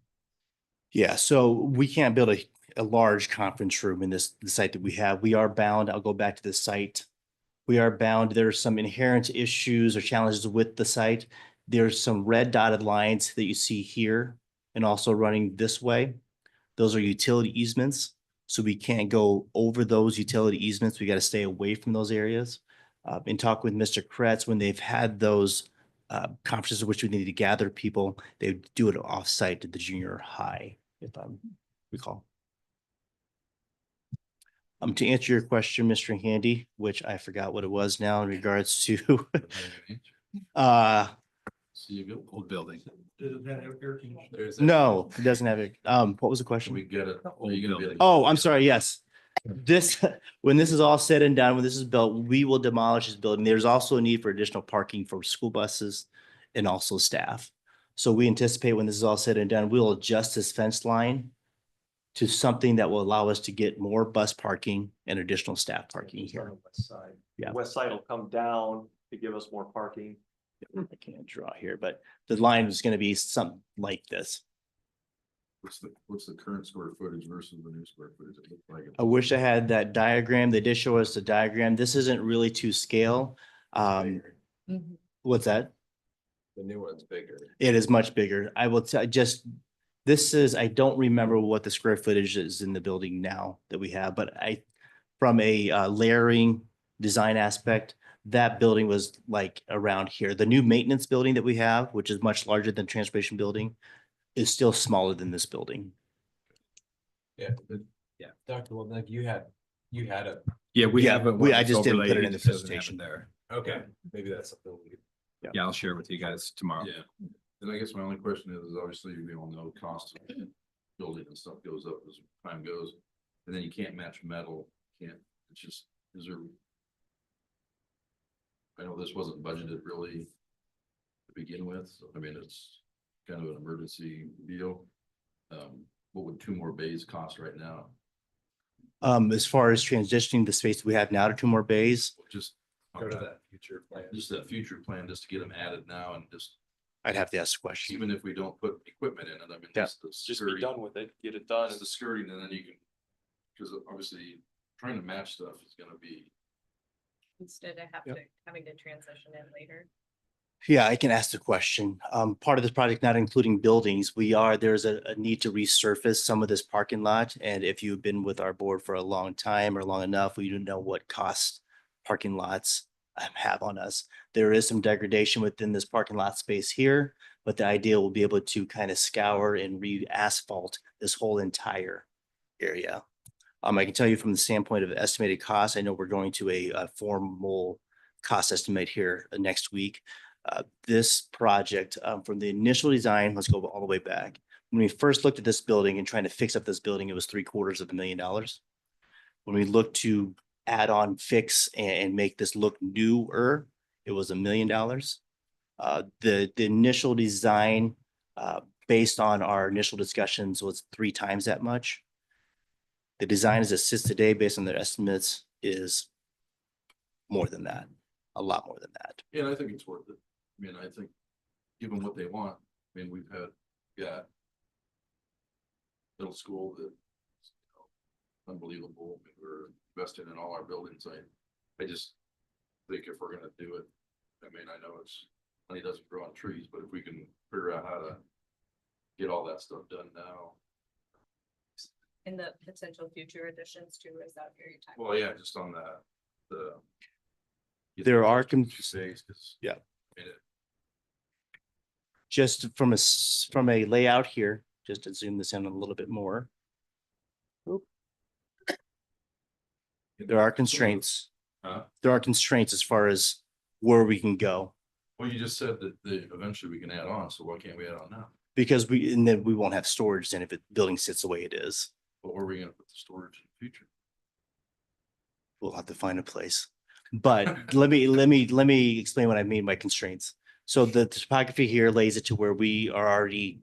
Yeah, so we can't build a large conference room in the site that we have. We are bound. I'll go back to the site. We are bound. There are some inherent issues or challenges with the site. There's some red dotted lines that you see here and also running this way. Those are utility easements. So we can't go over those utility easements. We got to stay away from those areas. In talk with Mr. Kretz, when they've had those conferences in which we need to gather people, they do it offsite at the junior high, if I recall. To answer your question, Mr. Handy, which I forgot what it was now in regards to See, you go old building. Does it have air conditioning? no, it doesn't have it. What was the Can question? we get it? Are you gonna be able to- Oh, I'm sorry. Yes. This, when this is all said and done, when this is built, we will demolish this building. There's also a need for additional parking for school buses and also staff. So we anticipate when this is all said and done, we'll adjust this fence line to something that will allow us to get more bus parking and additional staff parking Just on here. the west side. Yeah. The west side will come down to give us more parking. I can't draw here, but the line is going to be something like this. What's the current square footage versus the new square footage? It looked like it. I wish I had that diagram. They did show us the diagram. This isn't really to scale. What's that? The new one's bigger. It is much bigger. I will tell just, this is, I don't remember what the square footage is in the building now that we have, but from a layering design aspect, that building was like around here. The new maintenance building that we have, which is much larger than transportation building, is still smaller than this building. Yeah, Dr. Wildnick, you had a, Yeah, we Yeah, have it. I just didn't put it in the just doesn't have it presentation. there. okay, maybe that's something we could. Yeah, I'll share with you guys tomorrow. Yeah, and I guess my only question is obviously we all know cost of building and stuff goes up as time goes. And then you can't match metal, it's just, is there? I know this wasn't budgeted really to begin with, so, I mean, it's kind of an emergency deal. What would 2 more bays cost right now? As far as transitioning the space we have now to 2 more bays, Just. Go to that future plan. Just that future plan, just to get them added now and just, I'd have to ask the question. even if we don't put equipment in it, I mean, Yeah. just the Just be skirting. done with it, get it done. That's the skirting, and then you can, because obviously trying to match stuff is gonna be. Instead of having to transition in later. Yeah, I can ask the question. Part of this project, not including buildings, there's a need to resurface some of this parking lot. And if you've been with our board for a long time or long enough, we don't know what costs parking lots have on us. There is some degradation within this parking lot space here, but the idea will be able to kind of scour and re-asphalt this whole entire area. I can tell you from the standpoint of estimated costs, I know we're going to a formal cost estimate here next week. This project, from the initial design, let's go all the way back. When we first looked at this building and trying to fix up this building, it was $750,000. When we looked to add on, fix and make this look newer, it was $1 million. The initial design, based on our initial discussions, was 3 times that much. The design as it sits today, based on their estimates, is more than that, a lot more than that. Yeah, and I think it's worth it. I mean, I think, given what they want, I mean, we've got middle school that, unbelievable. I mean, we're investing in all our buildings. I just think if we're gonna do it, I mean, I know money doesn't grow on trees, but if we can figure out how to get all that stuff done now. In the potential future additions too, is that very time? Well, yeah, just on the. There are Space, 'cause, yeah. I mean, Just from a layout here, just to zoom this in a little bit more. There are constraints. There are constraints as far as where we can go. Well, you just said that eventually we can add on, so why can't we add on now? Because and then we won't have storage then if the building sits the way it is. But where are we gonna put the storage in the future? We'll have to find a place. But let me explain what I mean by constraints. So the topography here lays it to where we are already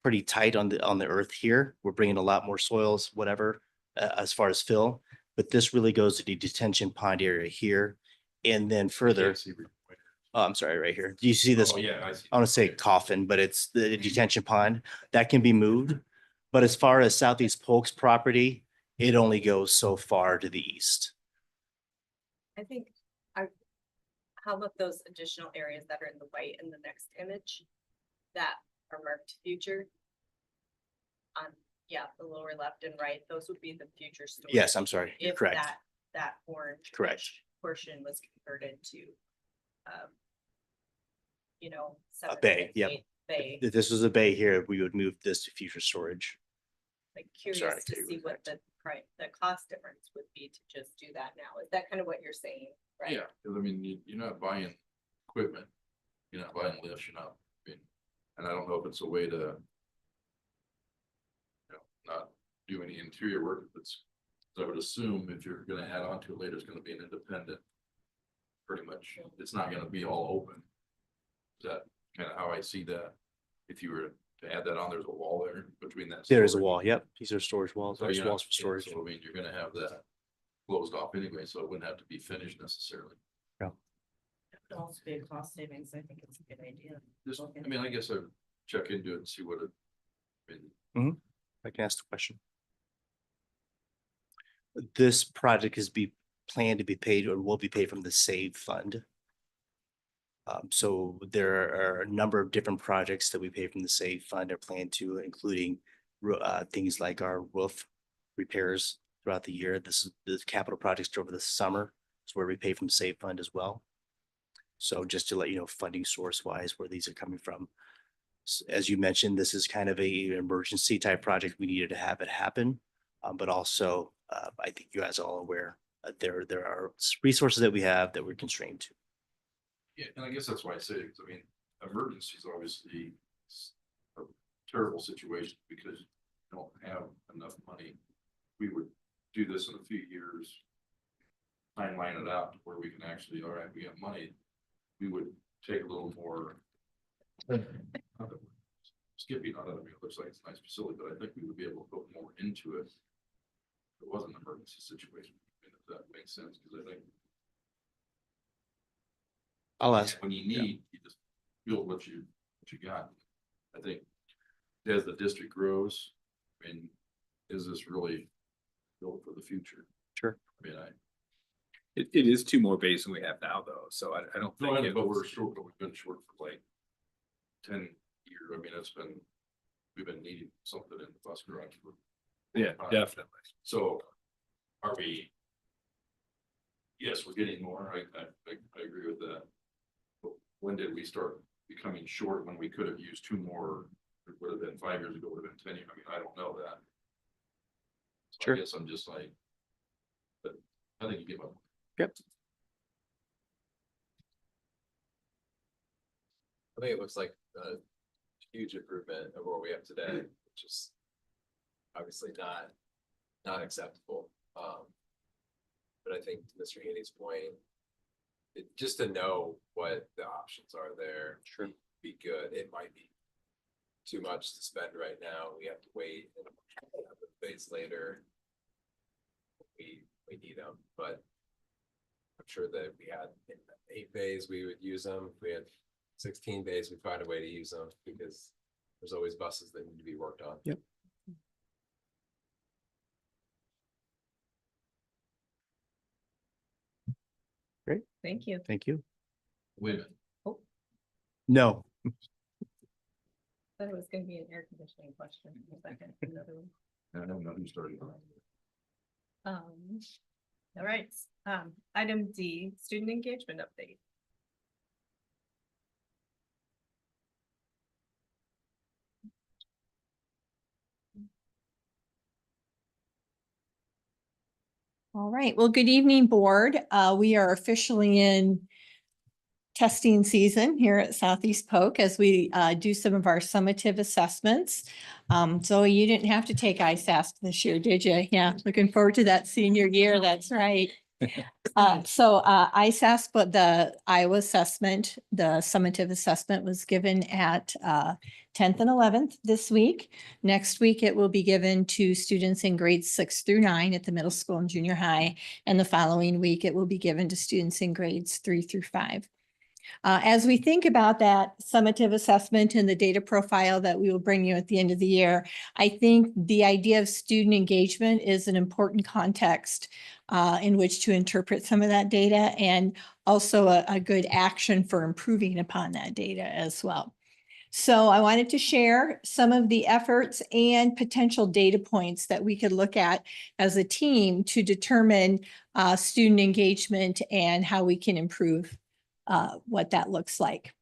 pretty tight on the earth here. We're bringing a lot more soils, whatever, as far as fill. But this really goes to the detention pond area here. And then further, Can't see where- oh, I'm sorry, right here. Do you see this? Oh, yeah, I see. I want to say coffin, but it's the detention pond that can be moved. But as far as Southeast Polk's property, it only goes so far to the east. I think how about those additional areas that are in the white in the next image that are marked future? On, yeah, the lower left and right, those would be the future storage. Yes, I'm sorry. You're If correct. that orange. Correct. Portion was converted to, you know. A bay, yep. Bay, If this was a bay here, we would move this to future storage. like Sorry, curious to Katie, see what the cost difference would be to just do that now. Is that kind of what you're saying? Right? Yeah, cause I mean, you're not buying equipment, you're not buying lifts, you're not, I mean, and I don't know if it's a way to. You know, not do any interior work, that's, I would assume if you're gonna add on to it later, it's gonna be an independent. Pretty much, it's not gonna be all open. Is that kind of how I see that? If you were to add that on, there's a wall there between that. There is a storage. wall. Yep. These are storage walls. So There's you're not- walls for yeah, storage. so I mean, you're gonna have that closed off anyway, so it wouldn't have to be finished necessarily. It would also be a cost savings. I think it's a good idea. Just, I mean, I guess I'd check into it and see what it. I mean, I can ask the question. This project is planned to be paid or will be paid from the SAVE fund. So there are a number of different projects that we pay from the SAVE fund are planned to, including things like our roof repairs throughout the year. This is the capital projects over the summer. It's where we pay from SAVE fund as well. So just to let you know, funding source wise, where these are coming from. As you mentioned, this is kind of a emergency type project. We needed to have it happen. But also, I think you guys are all aware that there are resources that we have that we're constrained to. yeah, and I guess that's why I say, because I mean, emergency is obviously a terrible situation because you don't have enough money. We would do this in a few years. Timeline it out to where we can actually, all right, we have money. We would take a little more. Skipping on it, I mean, it looks like it's a nice facility, but I think we would be able to put more into it. If it wasn't an emergency situation, I mean, if that makes sense, because I think. I'll ask. When you need, you just build what you got. I think as the district grows, I mean, is this really built for the future? Sure. I mean, It is two more bays than we have now, though, so I don't no, think. but we're short, but we've been short for like 10 years. I mean, we've been needing something in the bus garage for. Yeah, definitely. So are we? Yes, we're getting more. I agree with that. But when did we start becoming short when we could have used two more? It would have been 5 years ago, would have been 10 years. I mean, I don't know that. So Sure. I guess I'm just like, but I think you give up. Yep. I think it looks like a huge improvement of what we have today, which is obviously not acceptable. But I think to Mr. Haney's point, just to know what the options are there, sure, be good. It might be too much to spend right now. We have to wait and have the phase later. We need them, but I'm sure that if we had 8 bays, we would use them. If we had 16 bays, we'd find a way to use them because there's always buses that need to be worked on. Yep. Great. Thank you. Thank you. Wait a minute. No. Thought it was gonna be an air conditioning question. In a second, another one. I don't know who started. All right, item D, student engagement update. All right, well, good evening, board. We are officially in testing season here at Southeast Polk as we do some of our summative assessments. So you didn't have to take ISASP this year, did you? Yeah, looking forward to that senior year. That's right. ISASP, but the Iowa assessment, the summative assessment was given at 10th and 11th this week. Next week, it will be given to students in grades 6 through 9 at the middle school and junior high. And the following week, it will be given to students in grades 3 through 5. As we think about that summative assessment and the data profile that we will bring you at the end of the year, I think the idea of student engagement is an important context in which to interpret some of that data, and also a good action for improving upon that data as well. So I wanted to share some of the efforts and potential data points that we could look at as a team to determine student engagement and how we can improve what that looks like.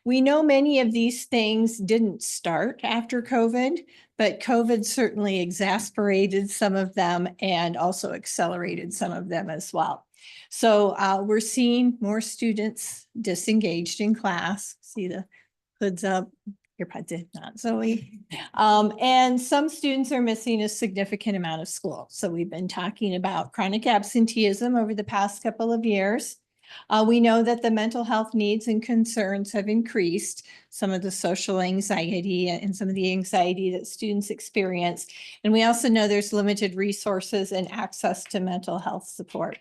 We know many of these things didn't start after COVID, but COVID certainly exacerbated some of them and also accelerated some of them as well. So we're seeing more students disengaged in class. See the hoods up, earpods in, not Zoe. And some students are missing a significant amount of school. So we've been talking about chronic absenteeism over the past couple of years. We know that the mental health needs and concerns have increased, some of the social anxiety and some of the anxiety that students experience. And we also know there's limited resources and access to mental health support.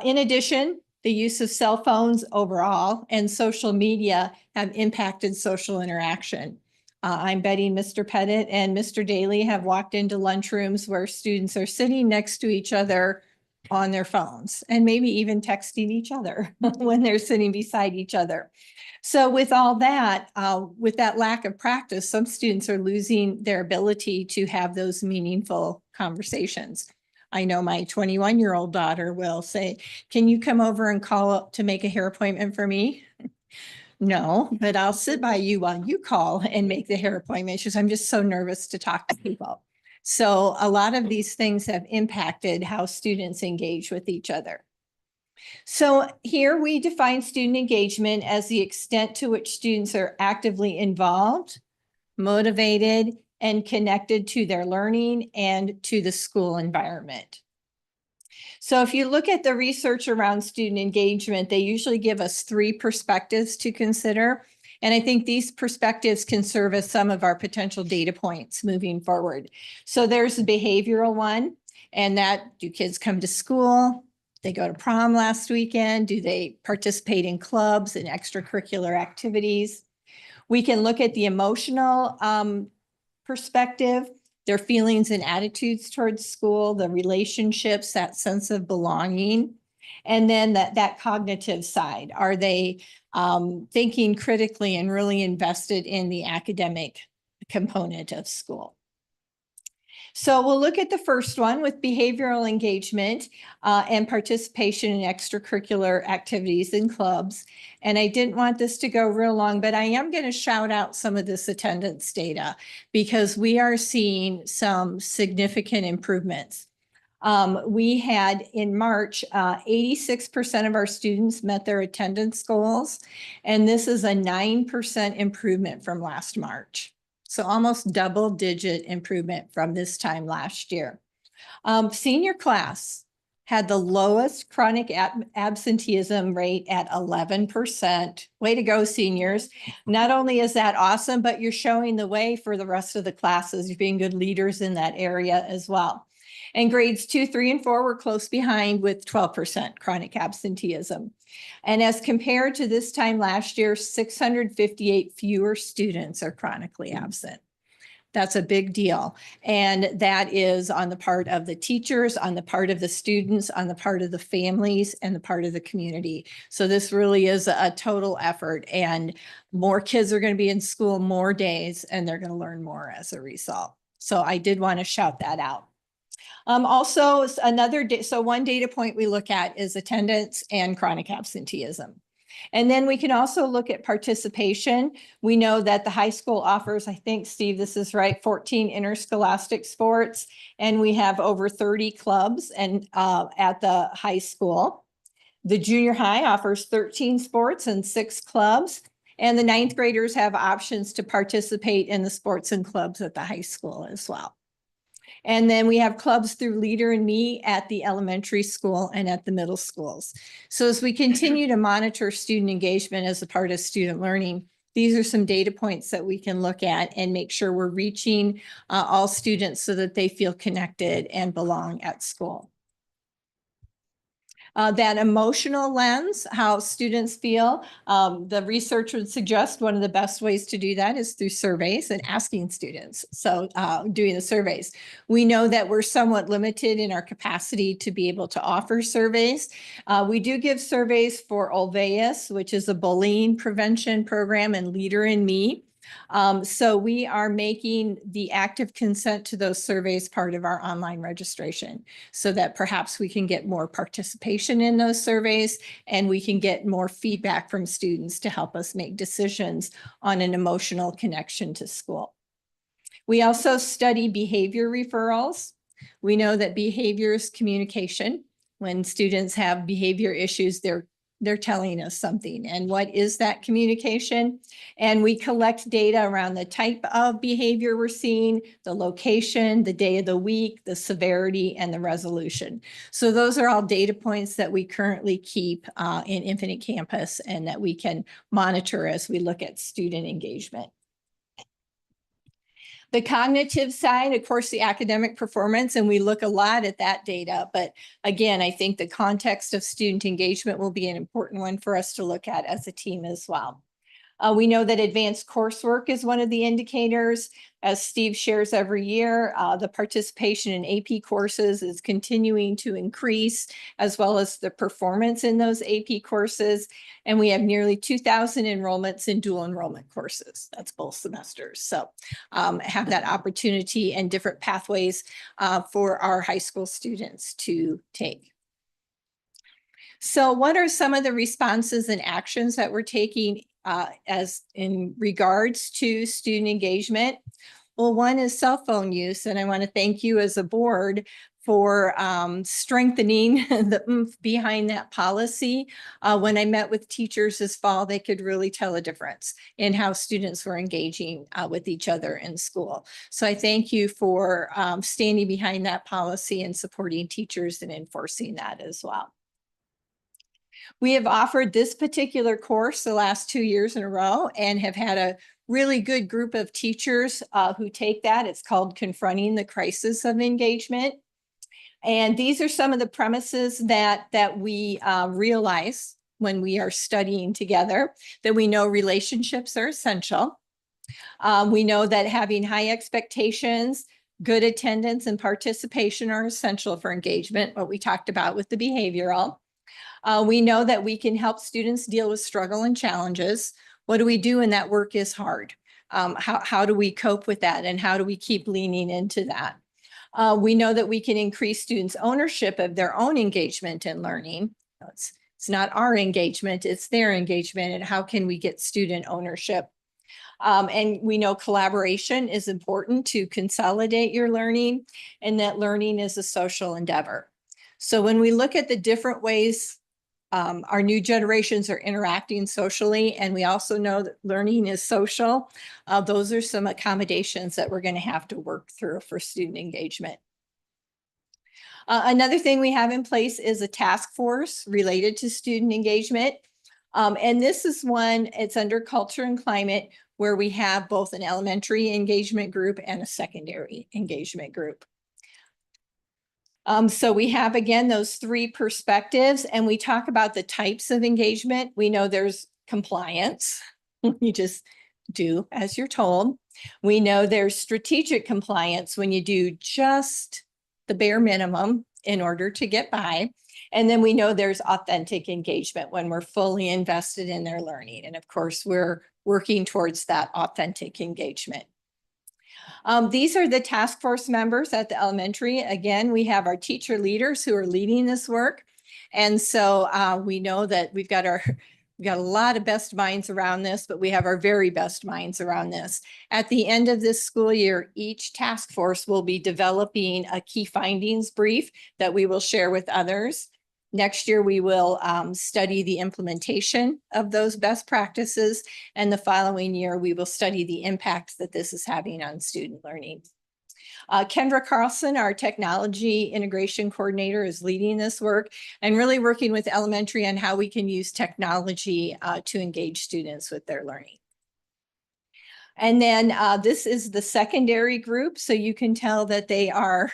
In addition, the use of cell phones overall and social media have impacted social interaction. I'm betting Mr. Pettit and Mr. Daly have walked into lunchrooms where students are sitting next to each other on their phones and maybe even texting each other when they're sitting beside each other. So with all that, with that lack of practice, some students are losing their ability to have those meaningful conversations. I know my 21-year-old daughter will say, "Can you come over and call up to make a hair appointment for me?" No, but I'll sit by you while you call and make the hair appointment. She says, "I'm just so nervous to talk to people." So a lot of these things have impacted how students engage with each other. So here we define student engagement as the extent to which students are actively involved, motivated, and connected to their learning and to the school environment. So if you look at the research around student engagement, they usually give us 3 perspectives to consider. And I think these perspectives can serve as some of our potential data points moving forward. So there's the behavioral one, and that, do kids come to school? They go to prom last weekend? Do they participate in clubs and extracurricular activities? We can look at the emotional perspective, their feelings and attitudes towards school, the relationships, that sense of belonging, and then that cognitive side. Are they thinking critically and really invested in the academic component of school? So we'll look at the first one with behavioral engagement and participation in extracurricular activities and clubs. And I didn't want this to go real long, but I am going to shout out some of this attendance data because we are seeing some significant improvements. We had in March, 86% of our students met their attendance goals, and this is a 9% improvement from last March. So almost double-digit improvement from this time last year. Senior class had the lowest chronic absenteeism rate at 11%. Way to go, seniors. Not only is that awesome, but you're showing the way for the rest of the classes. You're being good leaders in that area as well. And grades 2, 3, and 4 were close behind with 12% chronic absenteeism. And as compared to this time last year, 658 fewer students are chronically absent. That's a big deal. And that is on the part of the teachers, on the part of the students, on the part of the families, and the part of the community. So this really is a total effort, and more kids are going to be in school more days, and they're going to learn more as a result. So I did want to shout that out. Also, so one data point we look at is attendance and chronic absenteeism. And then we can also look at participation. We know that the high school offers, I think, Steve, this is right, 14 interscholastic sports, and we have over 30 clubs and at the high school. The junior high offers 13 sports and 6 clubs. And the ninth graders have options to participate in the sports and clubs at the high school as well. And then we have clubs through Leader and Me at the elementary school and at the middle schools. So as we continue to monitor student engagement as a part of student learning, these are some data points that we can look at and make sure we're reaching all students so that they feel connected and belong at school. That emotional lens, how students feel, the research would suggest one of the best ways to do that is through surveys and asking students. So doing the surveys. We know that we're somewhat limited in our capacity to be able to offer surveys. We do give surveys for Olveus, which is a bullying prevention program, and Leader in Me. So we are making the active consent to those surveys part of our online registration so that perhaps we can get more participation in those surveys and we can get more feedback from students to help us make decisions on an emotional connection to school. We also study behavior referrals. We know that behavior is communication. When students have behavior issues, they're telling us something. And what is that communication? And we collect data around the type of behavior we're seeing, the location, the day of the week, the severity, and the resolution. So those are all data points that we currently keep in Infinite Campus and that we can monitor as we look at student engagement. The cognitive side, of course, the academic performance, and we look a lot at that data. But again, I think the context of student engagement will be an important one for us to look at as a team as well. We know that advanced coursework is one of the indicators. As Steve shares every year, the participation in AP courses is continuing to increase, as well as the performance in those AP courses. And we have nearly 2,000 enrollments in dual enrollment courses. That's both semesters. So have that opportunity and different pathways for our high school students to take. So what are some of the responses and actions that we're taking as in regards to student engagement? Well, one is cell phone use, and I want to thank you as a board for strengthening the oomph behind that policy. When I met with teachers this fall, they could really tell a difference in how students were engaging with each other in school. So I thank you for standing behind that policy and supporting teachers and enforcing that as well. We have offered this particular course the last 2 years in a row and have had a really good group of teachers who take that. It's called Confronting the Crisis of Engagement. And these are some of the premises that we realize when we are studying together, that we know relationships are essential. We know that having high expectations, good attendance, and participation are essential for engagement, what we talked about with the behavioral. We know that we can help students deal with struggle and challenges. What do we do when that work is hard? How do we cope with that, and how do we keep leaning into that? We know that we can increase students' ownership of their own engagement in learning. It's not our engagement, it's their engagement, and how can we get student ownership? And we know collaboration is important to consolidate your learning, and that learning is a social endeavor. So when we look at the different ways our new generations are interacting socially, and we also know that learning is social, those are some accommodations that we're going to have to work through for student engagement. Another thing we have in place is a task force related to student engagement. And this is one, it's under culture and climate, where we have both an elementary engagement group and a secondary engagement group. So we have, again, those 3 perspectives, and we talk about the types of engagement. We know there's compliance. You just do as you're told. We know there's strategic compliance when you do just the bare minimum in order to get by. And then we know there's authentic engagement when we're fully invested in their learning. And of course, we're working towards that authentic engagement. These are the task force members at the elementary. Again, we have our teacher leaders who are leading this work. And so we know that we've got a lot of best minds around this, but we have our very best minds around this. At the end of this school year, each task force will be developing a key findings brief that we will share with others. Next year, we will study the implementation of those best practices. And the following year, we will study the impact that this is having on student learning. Kendra Carlson, our technology integration coordinator, is leading this work and really working with elementary on how we can use technology to engage students with their learning. And then this is the secondary group. So you can tell that they are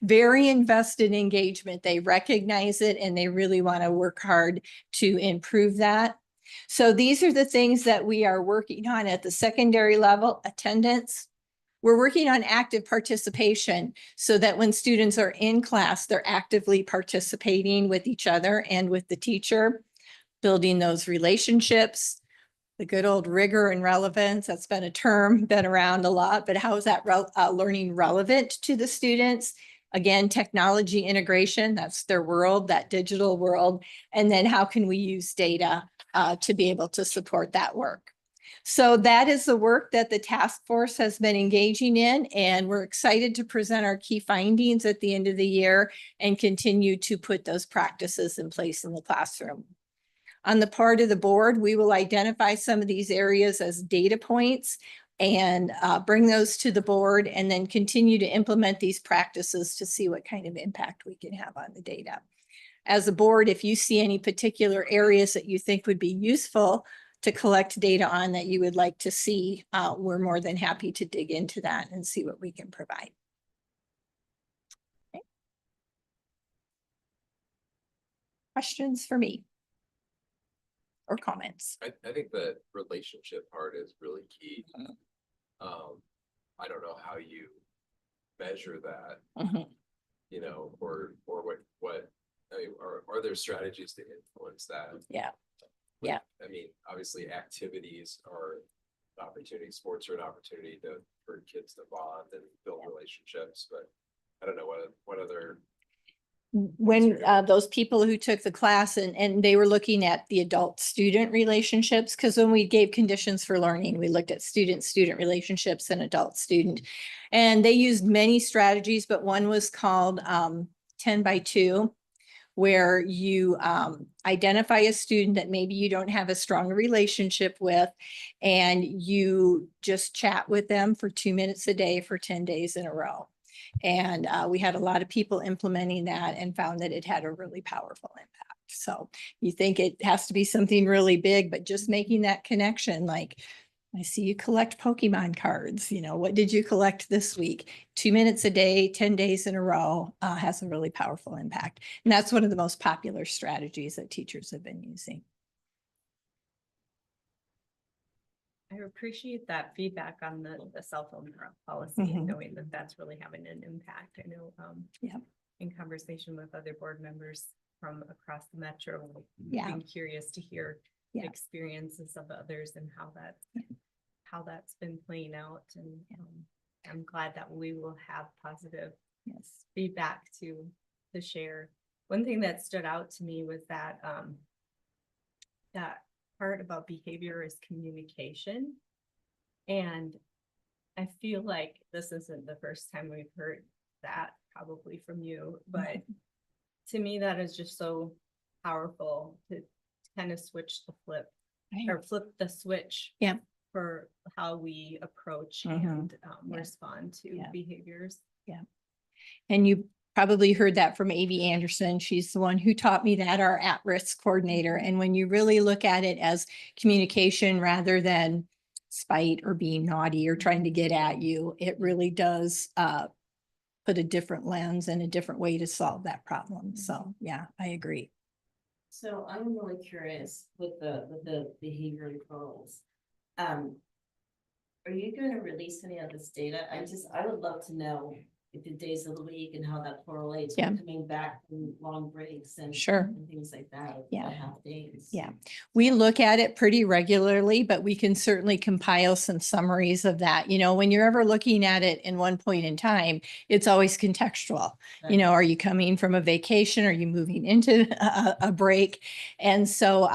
very invested in engagement. They recognize it and they really want to work hard to improve that. So these are the things that we are working on at the secondary level: attendance. We're working on active participation so that when students are in class, they're actively participating with each other and with the teacher, building those relationships. The good old rigor and relevance, that's been a term, been around a lot, but how is that learning relevant to the students? Again, technology integration, that's their world, that digital world. And then how can we use data to be able to support that work? So that is the work that the task force has been engaging in, and we're excited to present our key findings at the end of the year and continue to put those practices in place in the classroom. On the part of the board, we will identify some of these areas as data points and bring those to the board, and then continue to implement these practices to see what kind of impact we can have on the data. As a board, if you see any particular areas that you think would be useful to collect data on that you would like to see, we're more than happy to dig into that and see what we can provide. Okay. Questions for me? Or comments? I think the relationship part is really key. I don't know how you measure that, you know, or what, I mean, are there strategies to influence that? Yeah. Yeah. I mean, obviously activities are an opportunity, sports are an opportunity for kids to bond and build relationships, but I don't know what other. When those people who took the class and they were looking at the adult student relationships, because when we gave conditions for learning, we looked at student relationships and adult student, and they used many strategies, but one was called 10 by 2, where you identify a student that maybe you don't have a strong relationship with, and you just chat with them for 2 minutes a day for 10 days in a row. And we had a lot of people implementing that and found that it had a really powerful impact. So you think it has to be something really big, but just making that connection, like, I see you collect Pokemon cards, you know, what did you collect this week? 2 minutes a day, 10 days in a row has a really powerful impact. And that's one of the most popular strategies that teachers have been using. I appreciate that feedback on the cell phone policy and knowing that that's really having an impact. I know in conversation with other board members from across the metro, being curious to hear the experiences of others and how that's been playing out. And I'm glad that we will have positive feedback to share. One thing that stood out to me was that that part about behavior is communication. And I feel like this isn't the first time we've heard that probably from you, but to me, that is just so powerful to kind of switch the flip or flip the switch for how we approach and respond to behaviors. Yeah. And you probably heard that from Avie Anderson. She's the one who taught me that, our at-risk coordinator. And when you really look at it as communication rather than spite or being naughty or trying to get at you, it really does put a different lens and a different way to solve that problem. So yeah, I agree. So I'm really curious with the behavior referrals. Are you going to release any of this data? I would love to know the days of the week and how that correlates with coming back from long breaks and things like that. Half days. Yeah, we look at it pretty regularly, but we can certainly compile some summaries of that. You know, when you're ever looking at it in one point in time, it's always contextual. You know, are you coming from a vacation? Are you moving into a break? And so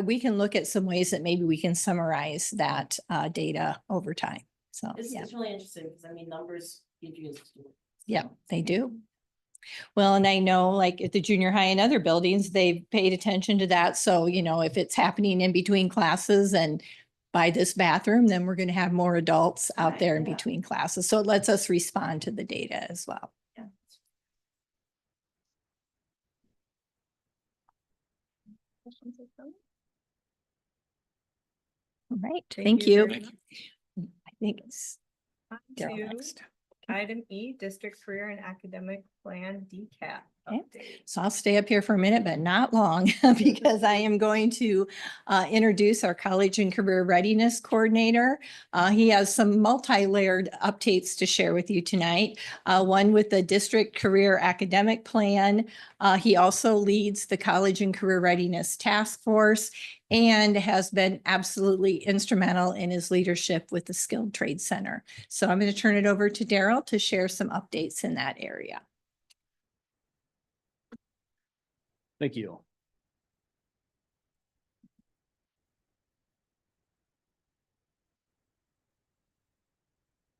we can look at some ways that maybe we can summarize that data over time. So it's really interesting because I mean, numbers. Yeah, they do. Well, and I know like at the junior high and other buildings, they've paid attention to that. So, you know, if it's happening in between classes and by this bathroom, then we're going to have more adults out there in between classes. So it lets us respond to the data as well. All right, thank you. very much. I think it's Daryl To next. item E, district career and academic plan decap. Okay. update. So I'll stay up here for a minute, but not long because I am going to introduce our college and career readiness coordinator. He has some multi-layered updates to share with you tonight. One with the district career academic plan. He also leads the college and career readiness task force and has been absolutely instrumental in his leadership with the Skilled Trade Center. So I'm going to turn it over to Daryl to share some updates in that area. Thank you.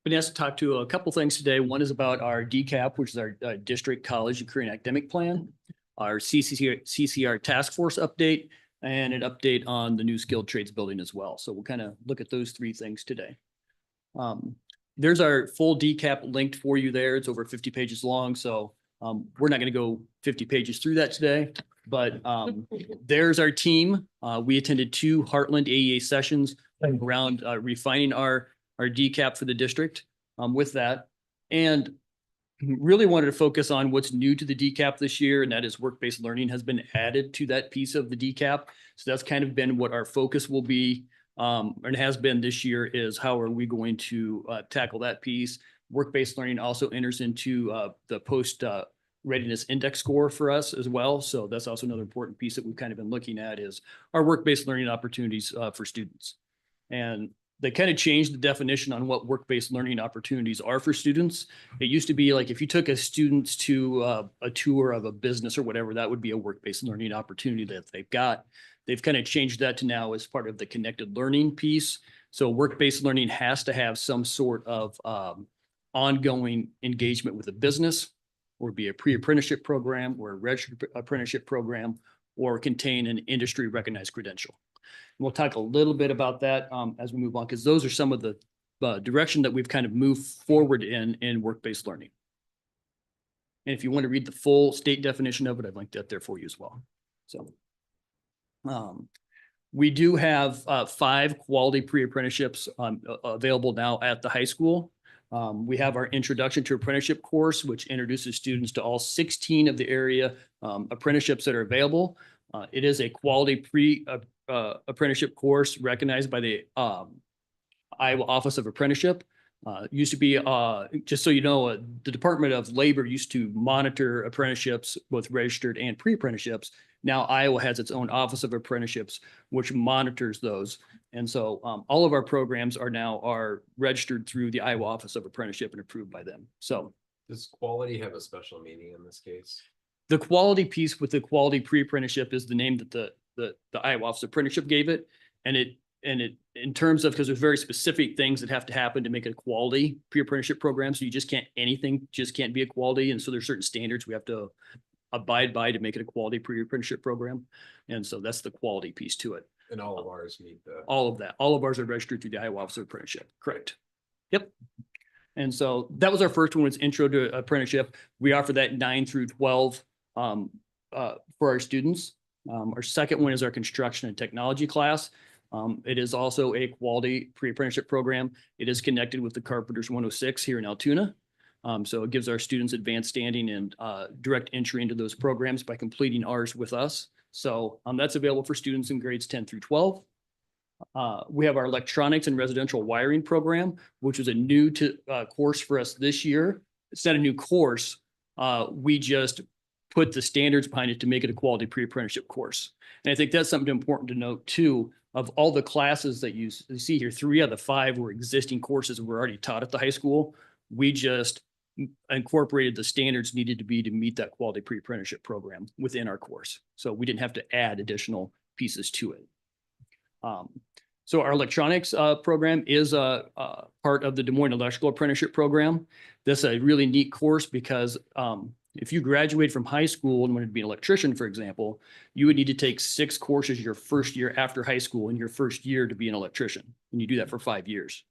Been asked to talk to a couple things today. One is about our DCAP, which is our district college and career and academic plan, our CCR task force update, and an update on the new skilled trades building as well. So we'll kind of look at those three things today. There's our full DCAP linked for you there. It's over 50 pages long. So we're not going to go 50 pages through that today, but there's our team. We attended 2 Heartland AEA sessions around refining our DCAP for the district with that. And really wanted to focus on what's new to the DCAP this year, and that is work-based learning has been added to that piece of the DCAP. So that's kind of been what our focus will be, and has been this year, is how are we going to tackle that piece. Work-based learning also enters into the post readiness index score for us as well. So that's also another important piece that we've kind of been looking at, is our work-based learning opportunities for students. And they kind of changed the definition on what work-based learning opportunities are for students. It used to be like if you took a student to a tour of a business or whatever, that would be a work-based learning opportunity that they've got. They've kind of changed that to now as part of the connected learning piece. So work-based learning has to have some sort of ongoing engagement with a business, or be a pre-apprenticeship program or a registered apprenticeship program, or contain an industry recognized credential. We'll talk a little bit about that as we move on, because those are some of the direction that we've kind of moved forward in work-based learning. And if you want to read the full state definition of it, I've linked that there for you as well. So we do have 5 quality pre-apprenticeships available now at the high school. We have our Introduction to Apprenticeship course, which introduces students to all 16 of the area apprenticeships that are available. It is a quality apprenticeship course recognized by the Iowa Office of Apprenticeship. Used to be, just so you know, the Department of Labor used to monitor apprenticeships, both registered and pre-apprenticeships. Now Iowa has its own Office of Apprenticeships, which monitors those. And so all of our programs are registered through the Iowa Office of Apprenticeship and approved by them. So Does quality have a special meaning in this case? the quality piece with the quality pre-apprenticeship is the name that the Iowa Office of Apprenticeship gave it. And it in terms of, because there's very specific things that have to happen to make it a quality pre-apprenticeship program. So you just can't, anything just can't be a quality. And so there's certain standards we have to abide by to make it a quality pre-apprenticeship program. And so that's the quality piece to it. And all of ours meet the. All of that. All of ours are registered through the Iowa Office of Apprenticeship. Correct. Yep. And so that was our first one, was Intro to Apprenticeship. We offer that 9 through 12 for our students. Our second one is our Construction and Technology class. It is also a quality pre-apprenticeship program. It is connected with the Carpenters 106 here in Altoona. So it gives our students advanced standing and direct entry into those programs by completing ours with us. So that's available for students in grades 10 through 12. We have our Electronics and Residential Wiring program, which is a new course for us this year. It's not a new course. We just put the standards behind it to make it a quality pre-apprenticeship course. And I think that's something important to note too. Of all the classes that you see here, 3 out of the 5 were existing courses that were already taught at the high school. We just incorporated the standards needed to be to meet that quality pre-apprenticeship program within our course. So we didn't have to add additional pieces to it. So our electronics program is a part of the Des Moines Electrical Apprenticeship Program. This is a really neat course because If you graduate from high school and wanted to be an electrician, for example, you would need to take 6 courses your first year after high school in your first year to be an electrician. And you do that for 5 years.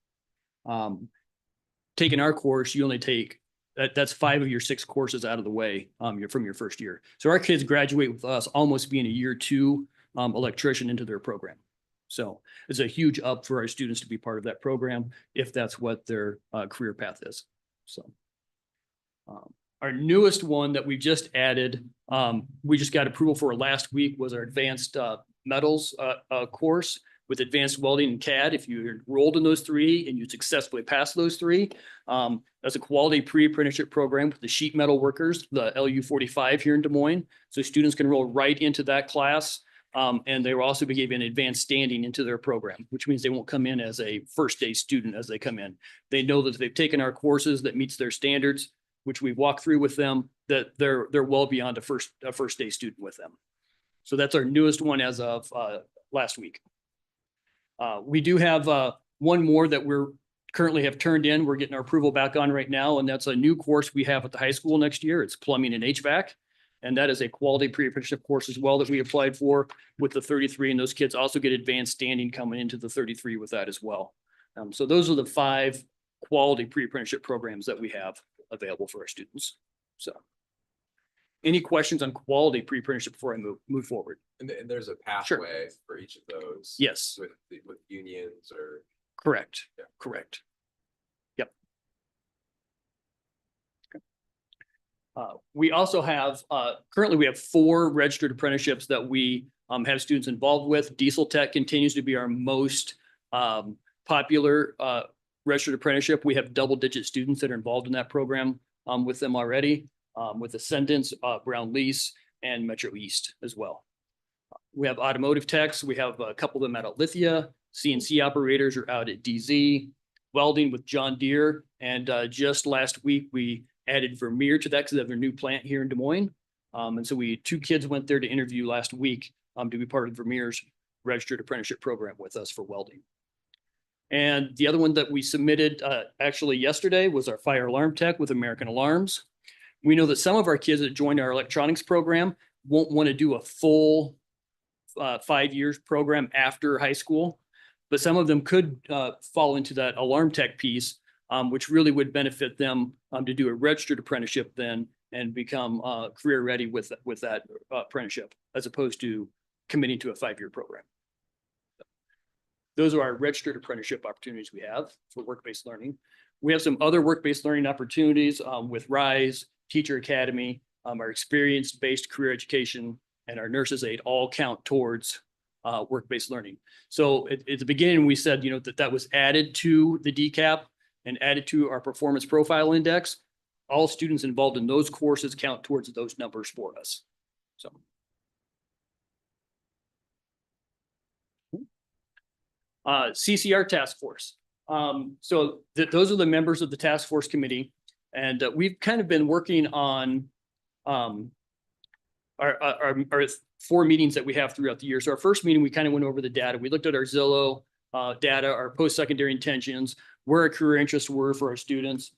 Taking our course, you only take, that's 5 of your 6 courses out of the way from your first year. So our kids graduate with us almost being a year 2 electrician into their program. So it's a huge up for our students to be part of that program if that's what their career path is. So our newest one that we just added, we just got approval for last week, was our advanced metals course with advanced welding and CAD. If you enrolled in those 3 and you successfully passed those 3, that's a quality pre-apprenticeship program with the sheet metal workers, the LU 45 here in Des Moines. So students can roll right into that class. And they will also be given advanced standing into their program, which means they won't come in as a first day student as they come in. They know that if they've taken our courses that meets their standards, which we've walked through with them, that they're well beyond a first day student with them. So that's our newest one as of last week. We do have one more that we're currently have turned in. We're getting our approval back on right now, and that's a new course we have at the high school next year. It's plumbing and HVAC. And that is a quality pre-apprenticeship course as well that we applied for with the 33. And those kids also get advanced standing coming into the 33 with that as well. So those are the 5 quality pre-apprenticeship programs that we have available for our students. So any questions on quality pre-apprenticeship before I move forward? And there's a pathway for each of those. Yes. With unions or. Correct. Yeah. Correct. Yep. We also have, currently we have 4 registered apprenticeships that we have students involved with. Diesel Tech continues to be our most popular registered apprenticeship. We have double-digit students that are involved in that program with them already, with Ascendance, Brown Lease, and Metro East as well. We have automotive techs. We have a couple of them out at Lithia. CNC operators are out at DZ. Welding with John Deere. And just last week, we added Vermeer to that because they have their new plant here in Des Moines. And so 2 kids went there to interview last week to be part of Vermeer's registered apprenticeship program with us for welding. And the other one that we submitted actually yesterday was our fire alarm tech with American Alarms. We know that some of our kids that joined our electronics program won't want to do a full 5 years program after high school, but some of them could fall into that alarm tech piece, which really would benefit them to do a registered apprenticeship then and become career ready with that apprenticeship, as opposed to committing to a 5-year program. Those are our registered apprenticeship opportunities we have for work-based learning. We have some other work-based learning opportunities with RISE, Teacher Academy, our experience-based career education, and our nurses aid all count towards work-based learning. So at the beginning, we said, that was added to the DCAP and added to our performance profile index. All students involved in those courses count towards those numbers for us. So. CCR task force. So those are the members of the task force committee. And we've kind of been working on our 4 meetings that we have throughout the year. So our first meeting, we kind of went over the data. We looked at our Zillow data, our post-secondary intentions, where our career interests were for our students.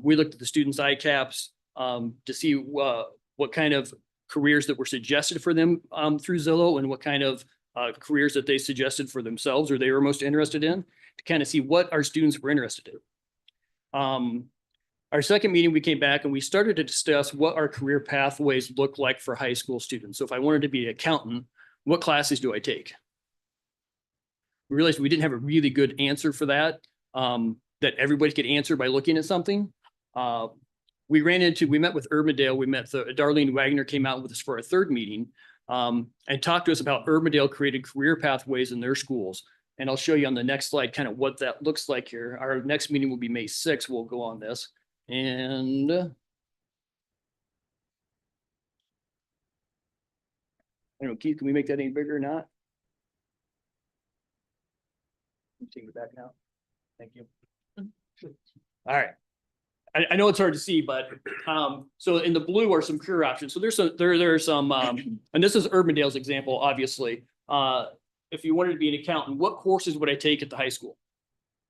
We looked at the students' ICAPs to see what kind of careers that were suggested for them through Zillow and what kind of careers that they suggested for themselves or they were most interested in, to kind of see what our students were interested in. Our second meeting, we came back and we started to discuss what our career pathways look like for high school students. So if I wanted to be an accountant, what classes do I take? We realized we didn't have a really good answer for that, that everybody could answer by looking at something. We met with Urbandale. We met Darlene Wagner came out with us for our 3rd meeting and talked to us about Urbandale created career pathways in their schools. And I'll show you on the next slide kind of what that looks like here. Our next meeting will be May 6th. We'll go on this. And I don't know, Keith, can we make that any bigger or not? Take it back now. Thank you. All right. I know it's hard to see, but so in the blue are some career options. So there's some, and this is Urbandale's example, obviously. If you wanted to be an accountant, what courses would I take at the high school?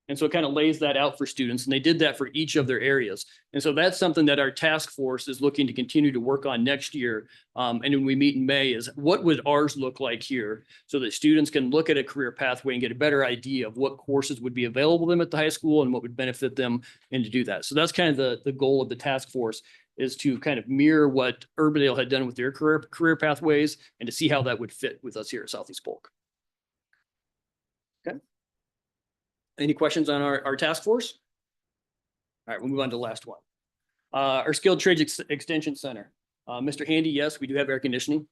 And so it kind of lays that out for students, and they did that for each of their areas. And so that's something that our task force is looking to continue to work on next year. And when we meet in May is what would ours look like here so that students can look at a career pathway and get a better idea of what courses would be available to them at the high school and what would benefit them and to do that. So that's kind of the goal of the task force, is to kind of mirror what Urbandale had done with their career pathways and to see how that would fit with us here at Southeast Polk. Okay. Any questions on our task force? All right, we'll move on to the last one. Our Skilled Trades Extension Center. Mr. Handy, yes, we do have air conditioning.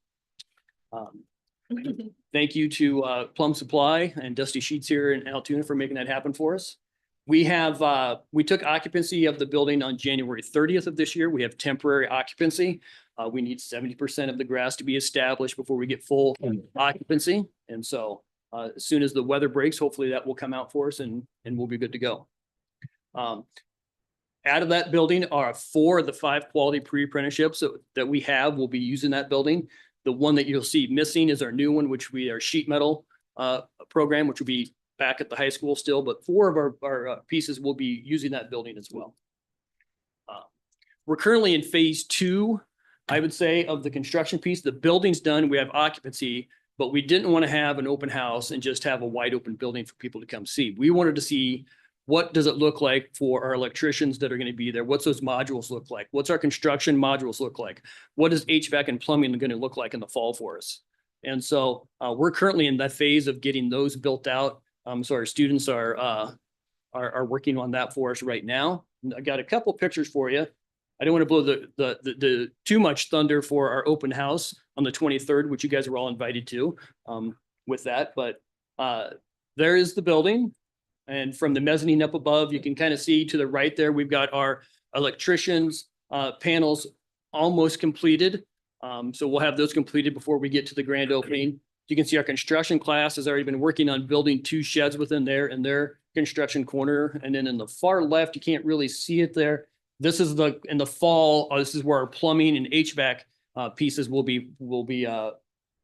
Thank you to Plum Supply and Dusty Sheets here in Altoona for making that happen for us. We took occupancy of the building on January 30th of this year. We have temporary occupancy. We need 70% of the grass to be established before we get full occupancy. And so as soon as the weather breaks, hopefully that will come out for us and we'll be good to go. Out of that building are 4 of the 5 quality pre-apprenticeships that we have. Will be using that building. The one that you'll see missing is our new one, which we are sheet metal program, which will be back at the high school still, but 4 of our pieces will be using that building as well. We're currently in phase 2, I would say, of the construction piece. The building's done. We have occupancy, but we didn't want to have an open house and just have a wide open building for people to come see. We wanted to see what does it look like for our electricians that are going to be there? What's those modules look like? What's our construction modules look like? What is HVAC and plumbing going to look like in the fall for us? And so we're currently in that phase of getting those built out. So our students are working on that for us right now. I got a couple pictures for you. I don't want to blow the too much thunder for our open house on the 23rd, which you guys are all invited to with that. But there is the building. And from the mezzanine up above, you can kind of see to the right there, we've got our electricians panels almost completed. So we'll have those completed before we get to the grand opening. You can see our construction class has already been working on building 2 sheds within there in their construction corner. And then in the far left, you can't really see it there. This is in the fall, this is where our plumbing and HVAC pieces will be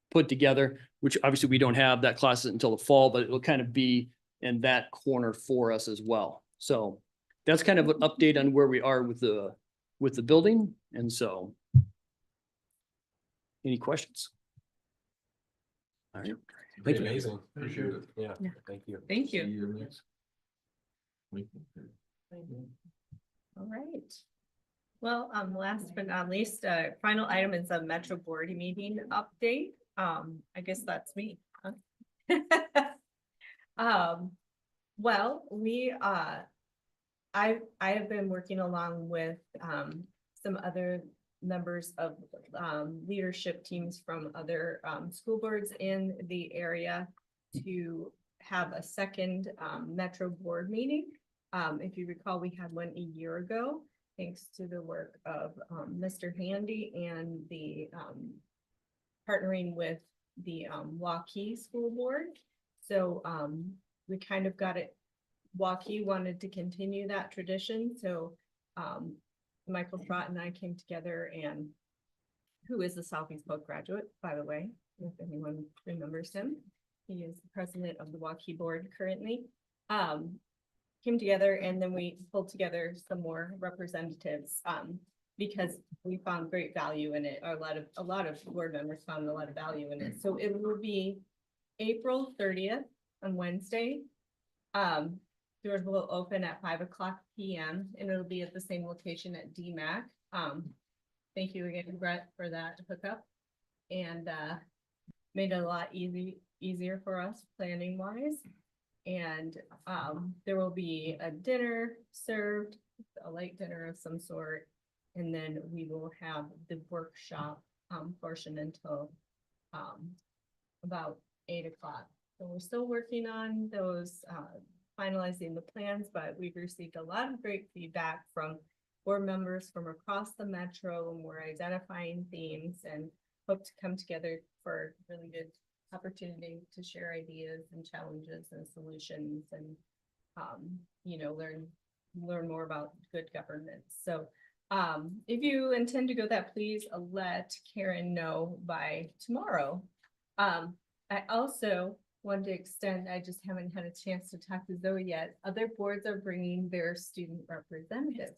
put together, which obviously we don't have that class until the fall, but it will kind of be in that corner for us as well. So that's kind of an update on where we are with the building. And so any questions? All right. Thank you. Amazing. Appreciate it. Yeah. Thank you. Thank you. See you next week. All right. Well, last but not least, final item is a Metro Board meeting update. I guess that's me. Huh? Well, I have been working along with some other members of leadership teams from other school boards in the area to have a second Metro Board meeting. If you recall, we had one a year ago, thanks to the work of Mr. Handy and the partnering with the Waukee School Board. So we kind of got it. Waukee wanted to continue that tradition. So Michael Trott and I came together, and who is a Southeast Polk graduate, by the way, if anyone remembers him. He is the president of the Waukee board currently. Came together, and then we pulled together some more representatives because we found great value in it. A lot of board members found a lot of value in it. So it will be April 30th on Wednesday. Doors will open at 5:00 p.m. and it'll be at the same location at DMAC. Thank you again, Brett, for that hookup, and made it a lot easier for us planning wise. And there will be a dinner served, a light dinner of some sort, and then we will have the workshop portion until about 8:00. So we're still working on those, finalizing the plans, but we've received a lot of great feedback from board members from across the metro, and we're identifying themes and hope to come together for really good opportunity to share ideas and challenges and solutions, and you know, learn more about good governance. So if you intend to go that, please let Karen know by tomorrow. I also wanted to extend, I just haven't had a chance to talk to Zoe yet. Other boards are bringing their student representatives.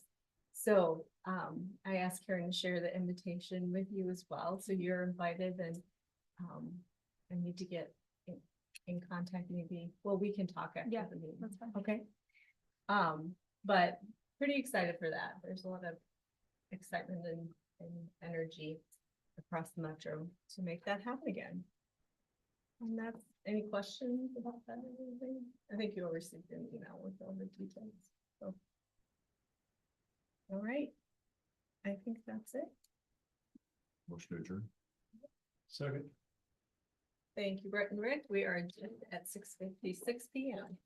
So I asked Karen to share the invitation with you as well. So you're invited, and I need to get in contact maybe. Well, we can talk after the meeting. That's fine. Okay. But pretty excited for that. There's a lot of excitement and energy across the metro to make that happen again. And that's, any questions about that or anything? I think you all received an email with all the details, so. All right. I think that's it. Motion to adjourn. Second. Thank you, Brett and Rick. We are adjourned at 6:56 p.m.